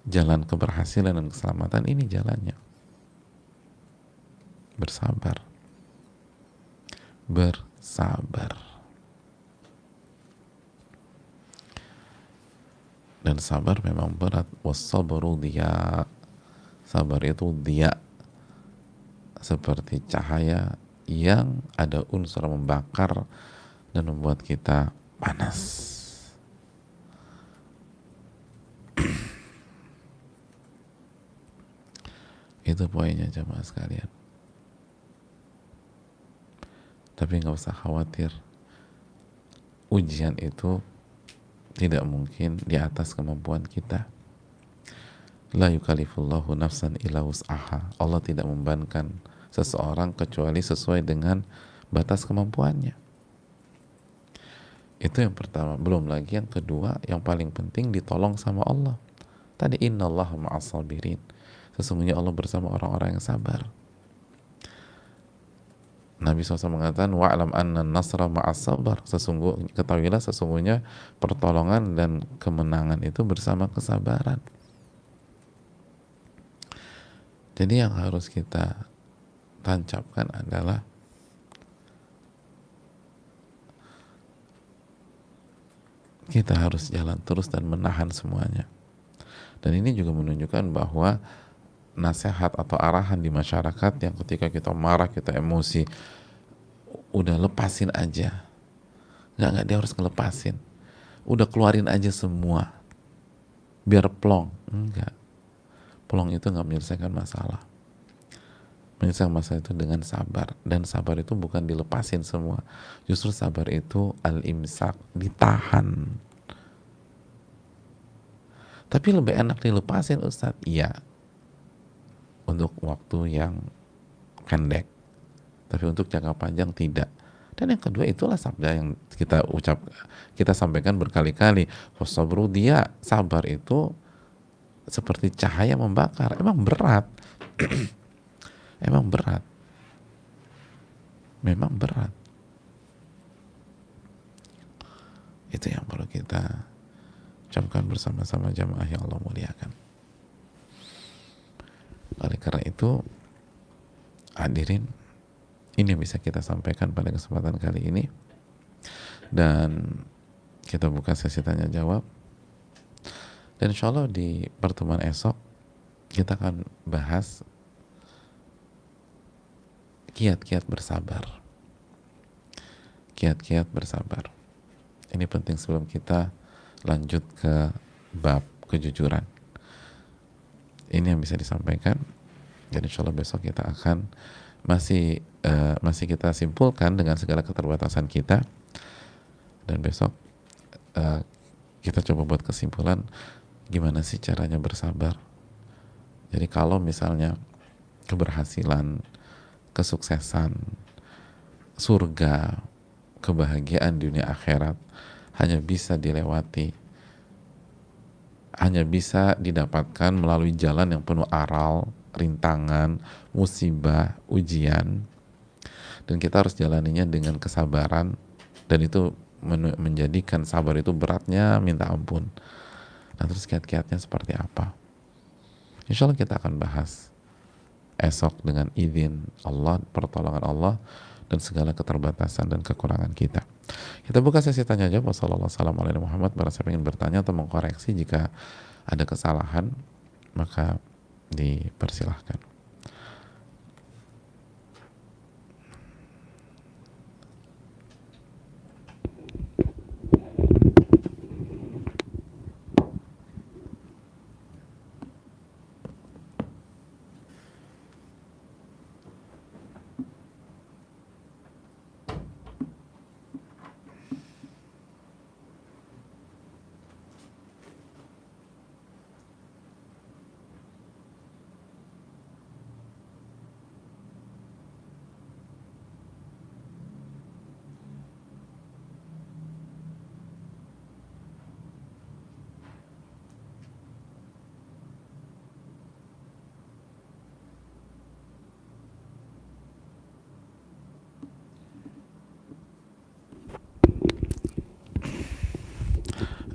jalan keberhasilan dan keselamatan, ini jalannya. Bersabar. Dan sabar memang berat. Wassabru diya. Sabar itu diya, seperti cahaya yang ada unsur membakar dan membuat kita panas. Itu poinnya jemaah sekalian. Tapi nggak usah khawatir, ujian itu tidak mungkin di atas kemampuan kita. La yukallifullahu nafsan illa wus'aha. Allah tidak membebankan seseorang kecuali sesuai dengan batas kemampuannya. Itu yang pertama. Belum lagi yang kedua, yang paling penting ditolong sama Allah. Tadi innallaha ma'as sabirin. Sesungguhnya Allah bersama orang-orang yang sabar. Nabi SAW mengatakan wa'lam anna nasra ma'as sabar. Ketahuilah sesungguhnya pertolongan dan kemenangan itu bersama kesabaran. Jadi yang harus kita tancapkan adalah kita harus jalan terus dan menahan semuanya. Dan ini juga menunjukkan bahwa nasihat atau arahan di masyarakat yang ketika kita marah, kita emosi, udah lepasin aja. Nggak, dia harus ngelepasin. Udah keluarin aja semua. Biar plong. Enggak. Plong itu nggak menyelesaikan masalah. Menyelesaikan masalah itu dengan sabar. Dan sabar itu bukan dilepasin semua. Justru sabar itu al-imsak, ditahan. Tapi lebih enak dilepasin Ustadz. Iya, untuk waktu yang pendek. Tapi untuk jangka panjang tidak. Dan yang kedua itulah sabda yang kita sampaikan berkali-kali. Wasabru dia, sabar itu seperti cahaya membakar. Emang berat. Memang berat. Itu yang perlu kita camkan bersama-sama jamaah yang Allah muliakan. Oleh karena itu, hadirin, ini yang bisa kita sampaikan pada kesempatan kali ini. Dan kita buka sesi tanya jawab. Dan insya Allah di pertemuan esok kita akan bahas kiat-kiat bersabar. Kiat-kiat bersabar. Ini penting sebelum kita lanjut ke bab kejujuran. Ini yang bisa disampaikan. Dan insya Allah besok kita akan masih kita simpulkan dengan segala keterbatasan kita. Dan besok kita coba buat kesimpulan gimana sih caranya bersabar. Jadi kalau misalnya keberhasilan, kesuksesan, surga, kebahagiaan dunia akhirat hanya bisa dilewati, hanya bisa didapatkan melalui jalan yang penuh aral, rintangan, musibah, ujian, dan kita harus jalaninya dengan kesabaran, dan itu menjadikan sabar itu beratnya minta ampun. Nah, terus kiat-kiatnya seperti apa? Insya Allah kita akan bahas esok dengan izin Allah, pertolongan Allah, dan segala keterbatasan dan kekurangan kita. Kita buka sesi tanya jawab. Wassalamualaikum warahmatullahi wabarakatuh. Barang siapa ingin bertanya atau mengkoreksi jika ada kesalahan, maka dipersilahkan.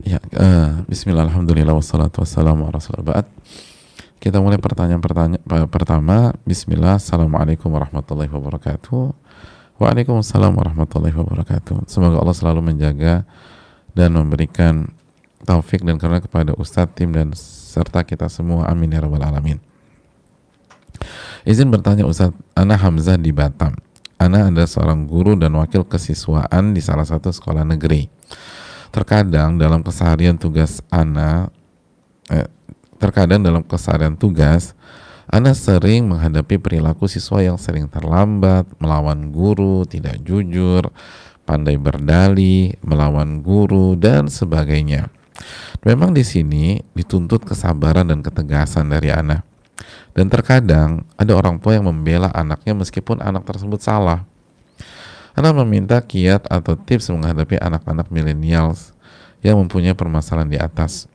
Ya, bismillah, alhamdulillah, wassalatu wassalamu ala rasulillah. Kita mulai pertanyaan pertama. Bismillah, assalamualaikum warahmatullahi wabarakatuh. Waalaikumsalam warahmatullahi wabarakatuh. Semoga Allah selalu menjaga dan memberikan taufik dan karunia kepada Ustadz, tim, dan serta kita semua. Amin ya rabbal alamin. Izin bertanya Ustadz, Ana Hamzah di Batam. Ana adalah seorang guru dan wakil kesiswaan di salah satu sekolah negeri. Terkadang dalam keseharian tugas Ana sering menghadapi perilaku siswa yang sering terlambat, melawan guru, tidak jujur, pandai berdalih, melawan guru, dan sebagainya. Memang di sini dituntut kesabaran dan ketegasan dari Ana. Dan terkadang ada orang tua yang membela anaknya meskipun anak tersebut salah. Ana meminta kiat atau tips menghadapi anak-anak milenials yang mempunyai permasalahan di atas.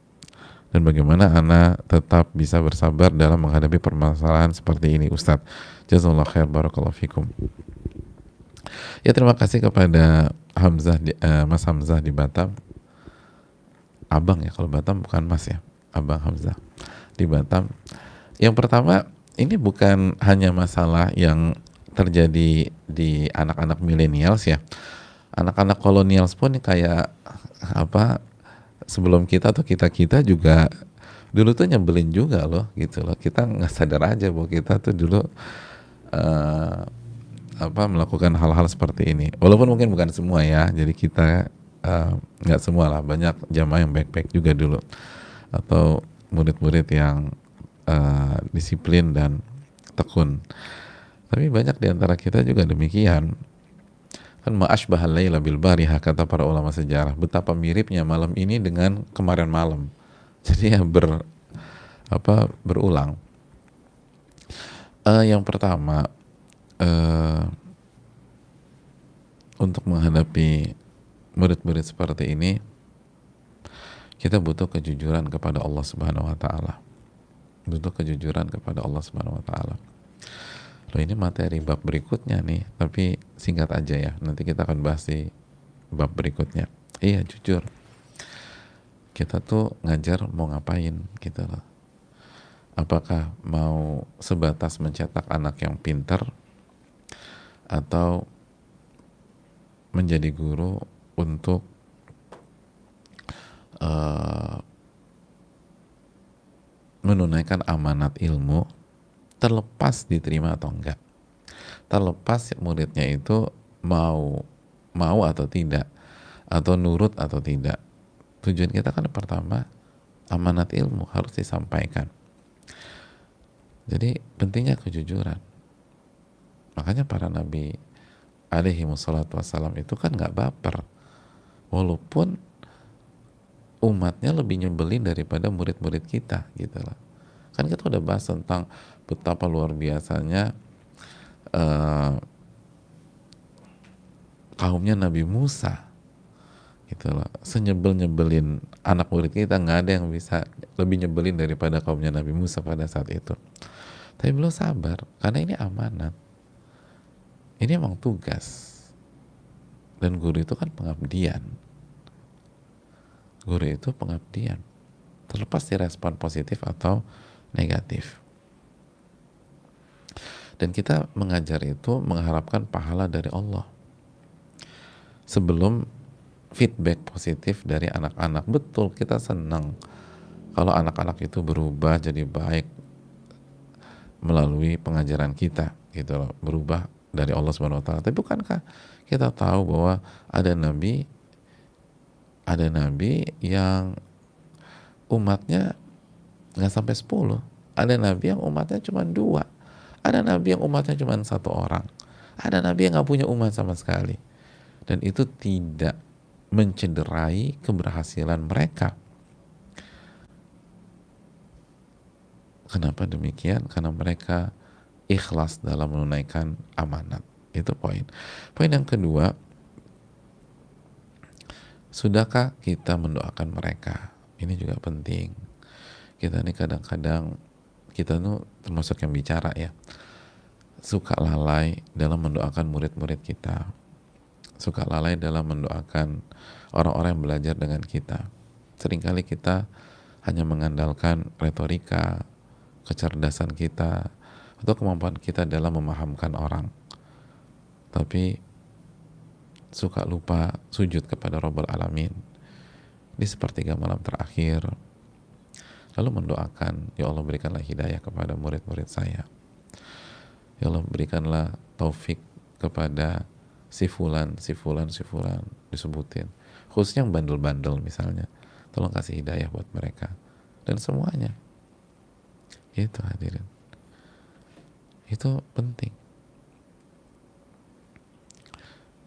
Dan bagaimana Ana tetap bisa bersabar dalam menghadapi permasalahan seperti ini, Ustadz. Jazakallahu khair, barakallahu fikum. Ya, terima kasih kepada Mas Hamzah di Batam. Abang ya, kalau Batam bukan Mas ya, Abang Hamzah di Batam. Yang pertama, ini bukan hanya masalah yang terjadi di anak-anak milenials ya. Anak-anak kolonials pun kayak apa, sebelum kita atau kita juga dulu tuh nyebelin juga loh gitu loh. Kita nggak sadar aja bahwa kita tuh dulu melakukan hal-hal seperti ini. Walaupun mungkin bukan semua ya. Jadi kita nggak semua lah, banyak jamaah yang backpack juga dulu, atau murid-murid yang disiplin dan tekun. Tapi banyak di antara kita juga demikian. Kan ma'ashbahal laila bil bariha, kata para ulama sejarah, betapa miripnya malam ini dengan kemarin malam. Jadi ya berulang. Yang pertama, untuk menghadapi murid-murid seperti ini, kita butuh kejujuran kepada Allah Subhanahu wa taala. Butuh kejujuran kepada Allah Subhanahu wa taala. Loh, ini materi bab berikutnya nih, tapi singkat aja ya. Nanti kita akan bahas di bab berikutnya. Iya, jujur. Kita tuh ngajar mau ngapain gitu loh. Apakah mau sebatas mencetak anak yang pintar, atau menjadi guru untuk menunaikan amanat ilmu, terlepas diterima atau enggak. terlepas muridnya itu mau mau atau tidak, atau nurut atau tidak. Tujuan kita kan pertama, amanat ilmu harus disampaikan. Jadi pentingnya kejujuran. Makanya para nabi alaihi wassalatu wassalam itu kan nggak baper, walaupun umatnya lebih nyebelin daripada murid-murid kita gitu loh. Kan kita udah bahas tentang betapa luar biasanya kaumnya Nabi Musa gitu loh, senyebel-nyebelin anak murid kita, nggak ada yang bisa lebih nyebelin daripada kaumnya Nabi Musa pada saat itu. Tapi beliau sabar karena ini amanat, ini emang tugas, dan guru itu kan pengabdian. Guru itu pengabdian, terlepas direspon positif atau negatif. Dan kita mengajar itu mengharapkan pahala dari Allah sebelum feedback positif dari anak-anak. Betul, kita senang kalau anak-anak itu berubah jadi baik melalui pengajaran kita gitu loh, berubah dari Allah Subhanahu wa taala. Tapi bukankah kita tahu bahwa ada nabi yang umatnya nggak sampai 10, ada nabi yang umatnya cuma 2, ada nabi yang umatnya cuma 1 orang, ada nabi yang nggak punya umat sama sekali, dan itu tidak mencederai keberhasilan mereka. Kenapa demikian? Karena mereka ikhlas dalam menunaikan amanat. Itu poin. Poin yang kedua, sudahkah kita mendoakan mereka? Ini juga penting. Kita nih kadang-kadang, kita tuh termasuk yang bicara ya, suka lalai dalam mendoakan murid-murid kita, suka lalai dalam mendoakan orang-orang yang belajar dengan kita. Seringkali kita hanya mengandalkan retorika, kecerdasan kita, atau kemampuan kita dalam memahamkan orang, tapi suka lupa sujud kepada Rabbul Alamin di sepertiga malam terakhir, lalu mendoakan, ya Allah berikanlah hidayah kepada murid-murid saya, ya Allah berikanlah taufik kepada si fulan disebutin, khususnya yang bandel-bandel misalnya, tolong kasih hidayah buat mereka, dan semuanya. Itu hadirin, itu penting,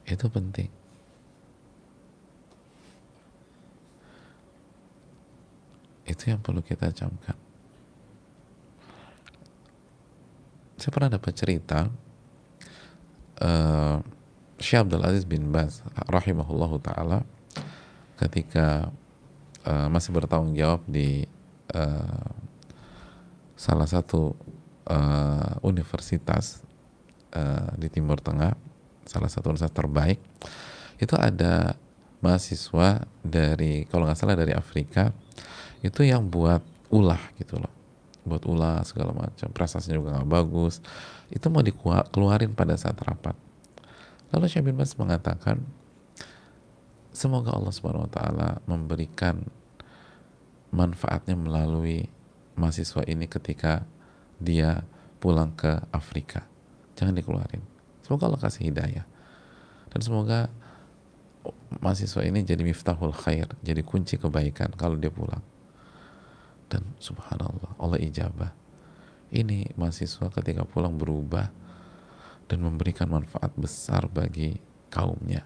itu penting. Itu yang perlu kita camkan. Saya pernah dapat cerita Syekh Abdul Aziz bin Baz rahimahullahu ta'ala ketika masih bertanggung jawab di salah satu universitas di Timur Tengah, salah satu universitas terbaik, itu ada mahasiswa dari, kalau nggak salah dari Afrika, itu yang buat ulah gitu loh, buat ulah segala macam, prestasinya juga nggak bagus, itu mau dikeluarin pada saat rapat. Lalu Syekh bin Baz mengatakan, semoga Allah Subhanahu wa taala memberikan manfaatnya melalui mahasiswa ini ketika dia pulang ke Afrika, jangan dikeluarin, semoga Allah kasih hidayah, dan semoga mahasiswa ini jadi miftahul khair, jadi kunci kebaikan kalau dia pulang. Dan subhanallah, Allah ijabah. Ini mahasiswa ketika pulang berubah dan memberikan manfaat besar bagi kaumnya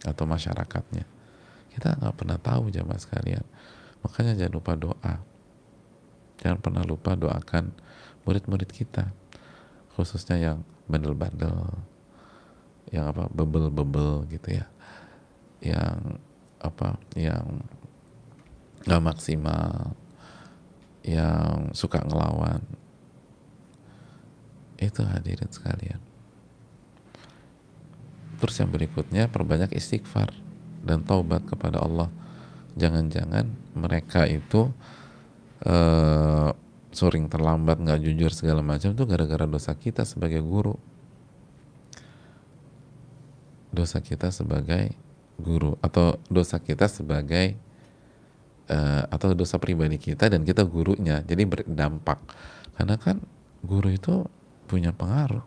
atau masyarakatnya. Kita nggak pernah tahu jamaah sekalian. Makanya jangan lupa doa. Jangan pernah lupa doakan murid-murid kita, khususnya yang bandel-bandel, yang bebel-bebel gitu ya, yang yang nggak maksimal, yang suka ngelawan. Itu hadirin sekalian. Terus yang berikutnya, perbanyak istighfar dan taubat kepada Allah. Jangan-jangan mereka itu sering terlambat, nggak jujur segala macam, itu gara-gara dosa kita sebagai guru, dosa kita sebagai guru, atau dosa kita sebagai atau dosa pribadi kita dan kita gurunya, jadi berdampak. Karena kan guru itu punya pengaruh,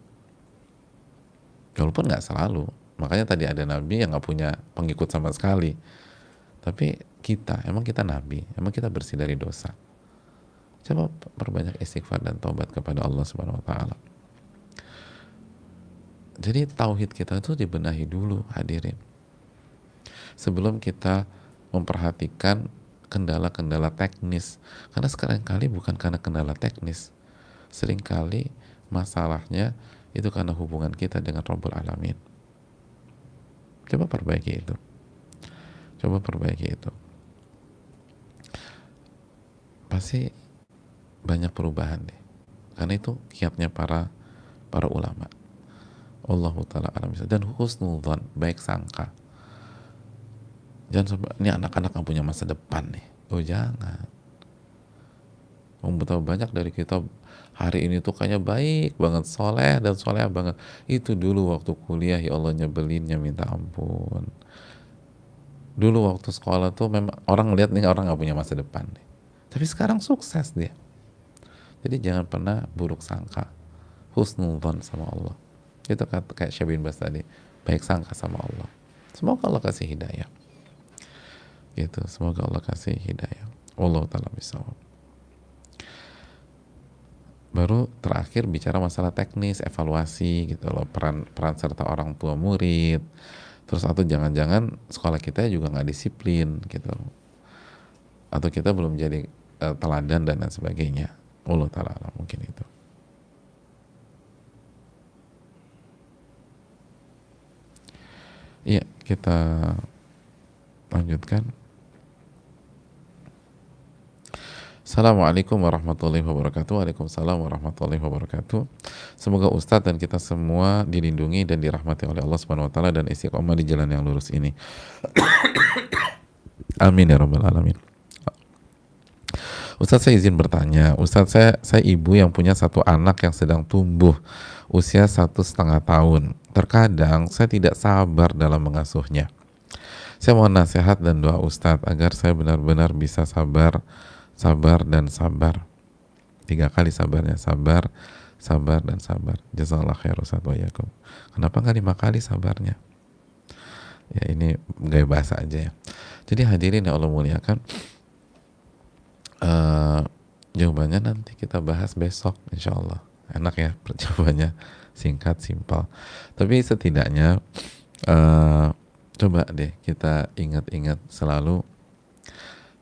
Walaupun nggak selalu, makanya tadi ada nabi yang nggak punya pengikut sama sekali. Tapi kita, emang kita nabi, emang kita bersih dari dosa. Coba perbanyak istighfar dan taubat kepada Allah Subhanahu wa taala. Jadi tauhid kita itu dibenahi dulu, hadirin. Sebelum kita memperhatikan kendala-kendala teknis. Karena sekarang kali bukan karena kendala teknis. Seringkali masalahnya itu karena hubungan kita dengan Rabbul Alamin. Coba perbaiki itu. Coba perbaiki itu. Pasti banyak perubahan deh. Karena itu kiatnya para ulama. Allahu ta'ala alam. Dan husnudzan, baik sangka. Jangan sampai ini anak-anak yang punya masa depan nih. Oh jangan. Betapa banyak dari kita hari ini tuh kayaknya baik banget, soleh dan soleh banget. Itu dulu waktu kuliah, ya Allah nyebelinnya minta ampun. Dulu waktu sekolah tuh memang orang ngeliat nih orang nggak punya masa depan nih. Tapi sekarang sukses dia. Jadi jangan pernah buruk sangka. Husnudzan sama Allah. Itu kayak Syekh bin Baz tadi, baik sangka sama Allah. Semoga Allah kasih hidayah. Gitu, semoga Allah kasih hidayah. Wallahu ta'ala bishawab. Baru terakhir bicara masalah teknis, evaluasi gitu loh, peran serta orang tua murid. Terus atau jangan-jangan sekolah kita juga nggak disiplin gitu, atau kita belum jadi teladan dan lain sebagainya. Allah ta'ala mungkin itu. Iya, kita lanjutkan. Assalamualaikum warahmatullahi wabarakatuh. Waalaikumsalam warahmatullahi wabarakatuh. Semoga Ustadz dan kita semua dilindungi dan dirahmati oleh Allah Subhanahu wa taala dan istiqomah di jalan yang lurus ini. Amin ya rabbal alamin. Ustadz, saya izin bertanya. Ustadz, saya ibu yang punya satu anak yang sedang tumbuh usia 1,5 tahun. Terkadang saya tidak sabar dalam mengasuhnya. Saya mohon nasihat dan doa Ustadz agar saya benar-benar bisa sabar dan sabar. 3 kali sabarnya, sabar dan sabar. Jazakallah khair Ustadz wa yakum. Kenapa nggak 5 kali sabarnya? Ya ini gaya bahasa aja ya. Jadi hadirin yang Allah muliakan, jawabannya nanti kita bahas besok insya Allah. Enak ya jawabannya, singkat, simpel. Tapi setidaknya coba deh kita ingat-ingat selalu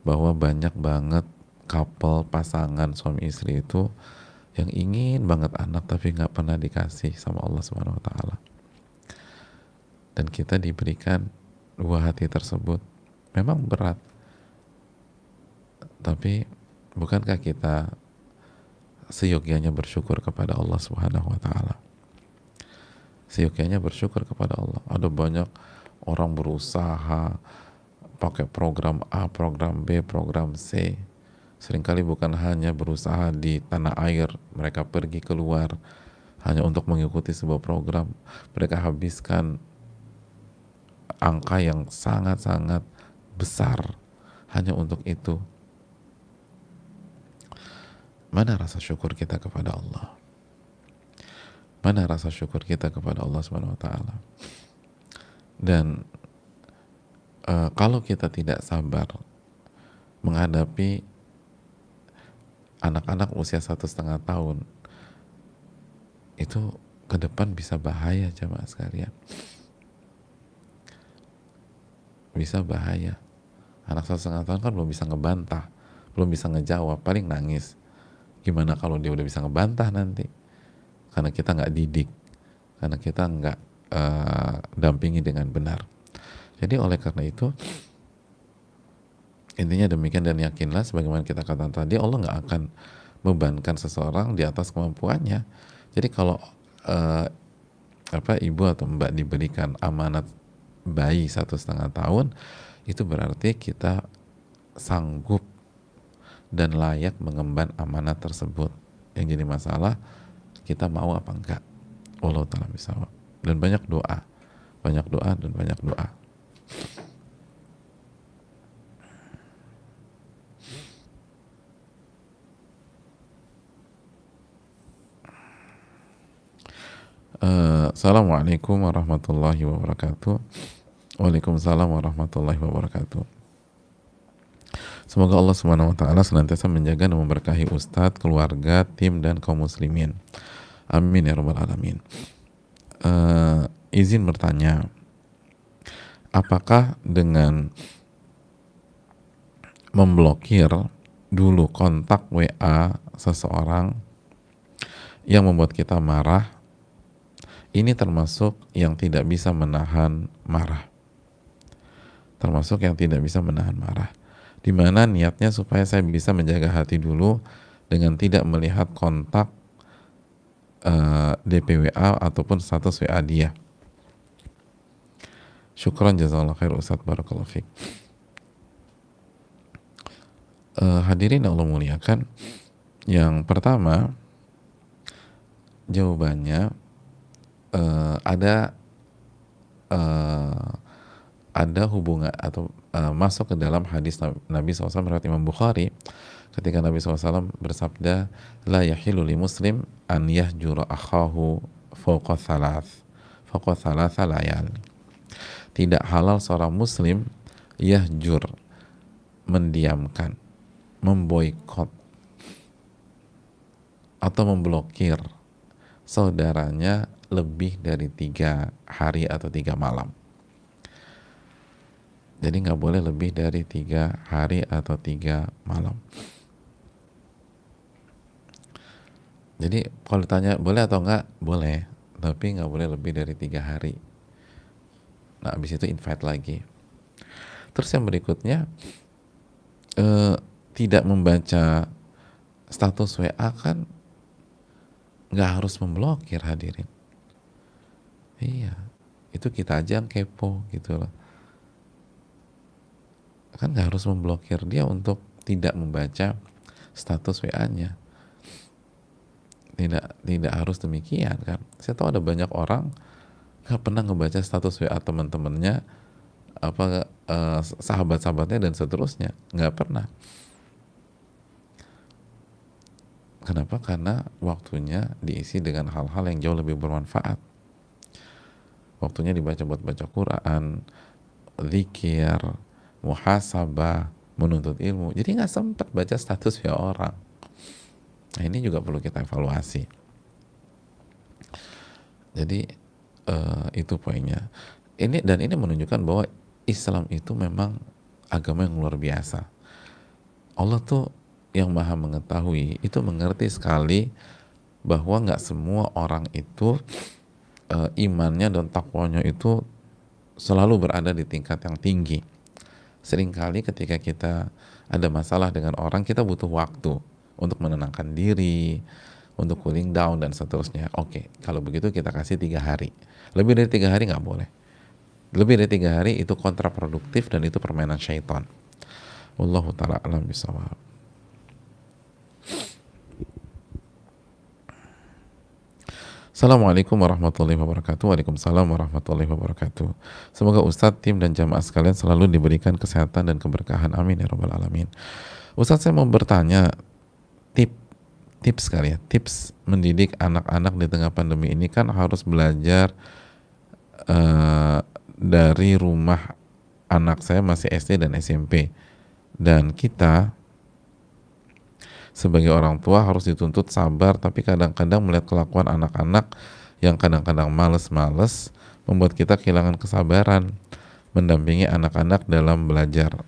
bahwa banyak banget couple, pasangan suami istri itu yang ingin banget anak tapi nggak pernah dikasih sama Allah Subhanahu wa taala. Dan kita diberikan 2 hati tersebut. Memang berat. Tapi bukankah kita seyogyanya bersyukur kepada Allah Subhanahu wa taala? Seyogyanya bersyukur kepada Allah. Ada banyak orang berusaha pakai program A, program B, program C. Seringkali bukan hanya berusaha di tanah air, mereka pergi keluar hanya untuk mengikuti sebuah program. Mereka habiskan angka yang sangat-sangat besar hanya untuk itu. Mana rasa syukur kita kepada Allah? Mana rasa syukur kita kepada Allah Subhanahu wa taala? Dan kalau kita tidak sabar menghadapi anak-anak usia 1,5 tahun, itu ke depan bisa bahaya jemaah sekalian. Bisa bahaya. Anak 1,5 tahun kan belum bisa ngebantah, belum bisa ngejawab, paling nangis. Gimana kalau dia udah bisa ngebantah nanti? Karena kita nggak didik, karena kita nggak dampingi dengan benar. Jadi oleh karena itu, intinya demikian, dan yakinlah sebagaimana kita katakan tadi, Allah nggak akan membebankan seseorang di atas kemampuannya. Jadi kalau ibu atau mbak diberikan amanat bayi 1,5 tahun, itu berarti kita sanggup dan layak mengemban amanat tersebut. Yang jadi masalah kita mau apa enggak. Allah ta'ala bisawab. Dan banyak doa dan banyak doa. Assalamualaikum warahmatullahi wabarakatuh. Waalaikumsalam warahmatullahi wabarakatuh. Semoga Allah Subhanahu wa taala senantiasa menjaga dan memberkahi Ustadz, keluarga, tim dan kaum muslimin. Amin ya rabbal alamin. Izin bertanya, apakah dengan memblokir dulu kontak WA seseorang yang membuat kita marah, ini termasuk yang tidak bisa menahan marah? Termasuk yang tidak bisa menahan marah, di mana niatnya supaya saya bisa menjaga hati dulu dengan tidak melihat kontak DPWA ataupun status WA dia. Syukran jazakallahu khair Ustaz, barakallahu fiik. Hadirin Allah muliakan, yang pertama jawabannya ada hubungan atau masuk ke dalam hadis Nabi SAW riwayat Imam Bukhari, ketika Nabi SAW bersabda, la yahilu li muslim an yahjura akhahu fawqa thalatha layal. Tidak halal seorang muslim yahjur, mendiamkan, memboikot atau memblokir saudaranya lebih dari 3 hari atau 3 malam. Jadi nggak boleh lebih dari 3 hari atau 3 malam. Jadi kalau ditanya boleh atau enggak, boleh, tapi nggak boleh lebih dari 3 hari. Nah, habis itu invite lagi. Terus yang berikutnya, tidak membaca status WA kan nggak harus memblokir, hadirin. Iya, itu kita aja yang kepo gitu loh. Kan nggak harus memblokir dia untuk tidak membaca status WA-nya. Tidak harus demikian kan. Saya tahu ada banyak orang nggak pernah ngebaca status WA teman-temannya, sahabat-sahabatnya dan seterusnya, nggak pernah. Kenapa? Karena waktunya diisi dengan hal-hal yang jauh lebih bermanfaat. Waktunya dibaca buat baca Quran, zikir, muhasabah, menuntut ilmu. Jadi nggak sempat baca status WA orang. Nah, ini juga perlu kita evaluasi. Jadi itu poinnya. Ini menunjukkan bahwa Islam itu memang agama yang luar biasa. Allah tuh yang maha mengetahui itu mengerti sekali bahwa nggak semua orang itu imannya dan takwanya itu selalu berada di tingkat yang tinggi. Seringkali ketika kita ada masalah dengan orang, kita butuh waktu untuk menenangkan diri, untuk cooling down dan seterusnya. Oke, kalau begitu kita kasih 3 hari. Lebih dari 3 hari nggak boleh. Lebih dari 3 hari itu kontraproduktif dan itu permainan syaitan. Wallahu ta'ala alam bisawab. Assalamualaikum warahmatullahi wabarakatuh. Waalaikumsalam warahmatullahi wabarakatuh. Semoga Ustadz, tim dan jamaah sekalian selalu diberikan kesehatan dan keberkahan. Amin ya rabbal alamin. Ustadz, saya mau bertanya tips kali ya, tips mendidik anak-anak di tengah pandemi ini. Kan harus belajar dari rumah. Anak saya masih SD dan SMP, dan kita sebagai orang tua harus dituntut sabar, tapi kadang-kadang melihat kelakuan anak-anak yang kadang-kadang males-males membuat kita kehilangan kesabaran mendampingi anak-anak dalam belajar.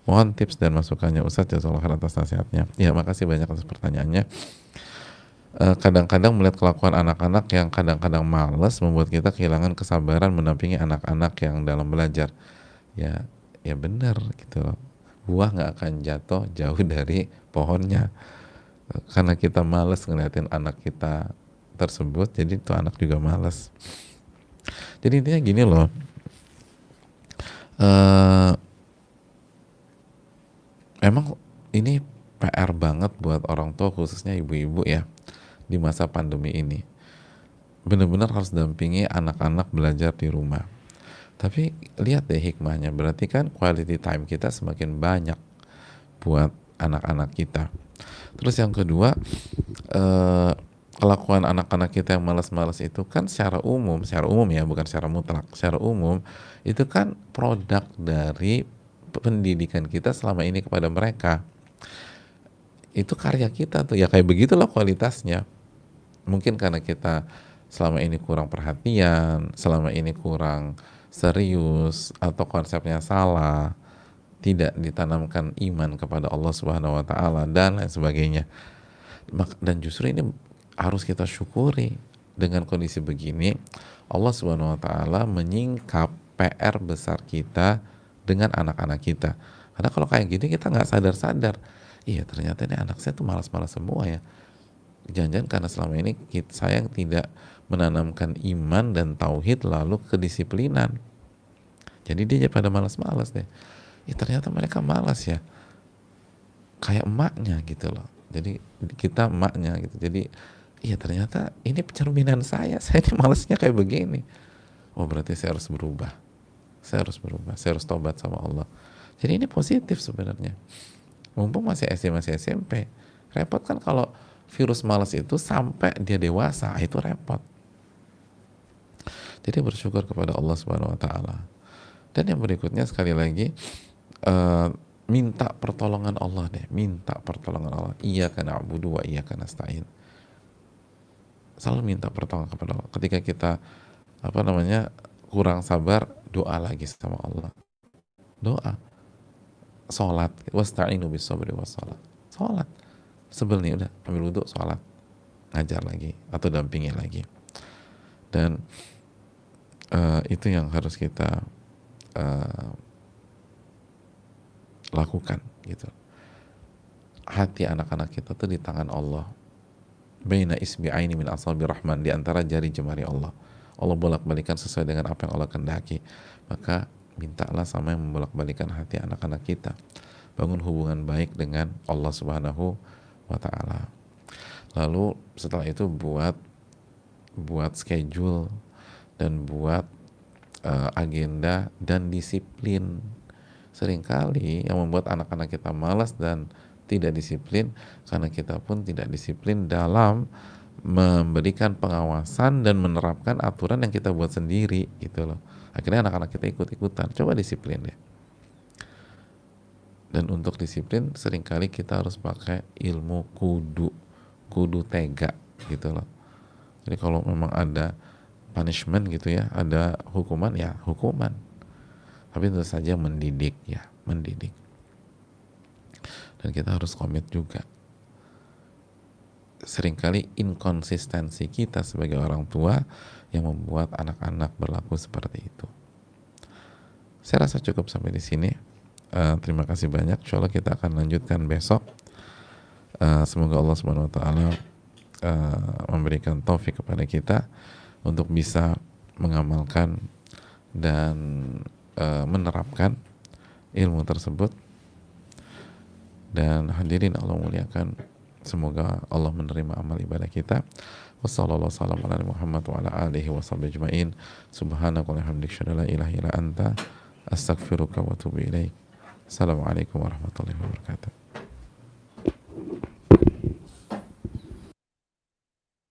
Mohon tips dan masukannya Ustadz, jazakallahu khairan atas nasihatnya. Ya, makasih banyak atas pertanyaannya. Kadang-kadang melihat kelakuan anak-anak yang kadang-kadang males membuat kita kehilangan kesabaran mendampingi anak-anak yang dalam belajar. Ya benar gitu loh. Buah nggak akan jatuh jauh dari pohonnya, karena kita malas ngeliatin anak kita tersebut, jadi itu anak juga malas. Jadi intinya gini loh, emang ini PR banget buat orang tua, khususnya ibu-ibu ya, di masa pandemi ini. Benar-benar harus dampingi anak-anak belajar di rumah. Tapi lihat deh hikmahnya, berarti kan quality time kita semakin banyak buat anak-anak kita. Terus yang kedua, kelakuan anak-anak kita yang malas-malas itu kan secara umum ya, bukan secara mutlak, secara umum itu kan produk dari pendidikan kita selama ini kepada mereka. Itu karya kita tuh, ya kayak begitulah kualitasnya. Mungkin karena kita selama ini kurang perhatian, selama ini kurang serius, atau konsepnya salah, tidak ditanamkan iman kepada Allah Subhanahu wa taala dan lain sebagainya. Dan justru ini harus kita syukuri, dengan kondisi begini Allah Subhanahu wa taala menyingkap PR besar kita dengan anak-anak kita. Karena kalau kayak gini kita nggak sadar-sadar, iya ternyata ini anak saya tuh malas-malas semua ya. Jangan-jangan karena selama ini saya yang tidak menanamkan iman dan tauhid lalu kedisiplinan. Jadi dia pada malas-malas deh. Ya ternyata mereka malas ya. Kayak emaknya gitu loh. Jadi kita emaknya gitu. Jadi iya ternyata ini cerminan saya ini malasnya kayak begini. Oh berarti saya harus berubah. Saya harus tobat sama Allah. Jadi ini positif sebenarnya. Mumpung masih SD, masih SMP. Repot kan kalau virus malas itu sampai dia dewasa, itu repot. Jadi bersyukur kepada Allah Subhanahu wa taala. Dan yang berikutnya sekali lagi, minta pertolongan Allah deh, minta pertolongan Allah. Iyyaka na'budu wa iyyaka nasta'in. Selalu minta pertolongan kepada Allah. Ketika kita kurang sabar, doa lagi sama Allah. Doa. Salat, wasta'inu bis sabri was salat. Salat. Sebel nih udah ambil wudhu, salat, ngajar lagi atau dampingi lagi. Dan itu yang harus kita lakukan gitu. Hati anak-anak kita tuh di tangan Allah. Baina isbi'aini min asabi rahman, di antara jari jemari Allah. Allah bolak-balikan sesuai dengan apa yang Allah kehendaki. Maka mintalah sama yang membolak-balikan hati anak-anak kita. Bangun hubungan baik dengan Allah Subhanahu wa ta'ala. Lalu setelah itu buat schedule dan buat agenda dan disiplin. Seringkali yang membuat anak-anak kita malas dan tidak disiplin karena kita pun tidak disiplin dalam memberikan pengawasan dan menerapkan aturan yang kita buat sendiri gitu loh. Akhirnya anak-anak kita ikut-ikutan. Coba disiplin deh. Dan untuk disiplin seringkali kita harus pakai ilmu kudu tega gitu loh. Jadi kalau memang ada punishment gitu ya, ada hukuman ya hukuman. Tapi tentu saja mendidik ya, mendidik. Dan kita harus komit juga. Seringkali inkonsistensi kita sebagai orang tua yang membuat anak-anak berlaku seperti itu. Saya rasa cukup sampai di sini. Terima kasih banyak. Insyaallah kita akan lanjutkan besok. Semoga Allah Subhanahu wa taala memberikan taufik kepada kita untuk bisa mengamalkan dan menerapkan ilmu tersebut. Dan hadirin Allah muliakan, semoga Allah menerima amal ibadah kita. Wassallallahu wasallam ala Muhammad wa ala alihi washabbihi ajmain. Subhanaka wa bihamdika la ilaha illa anta astaghfiruka wa atubu ilaik. Assalamualaikum warahmatullahi wabarakatuh.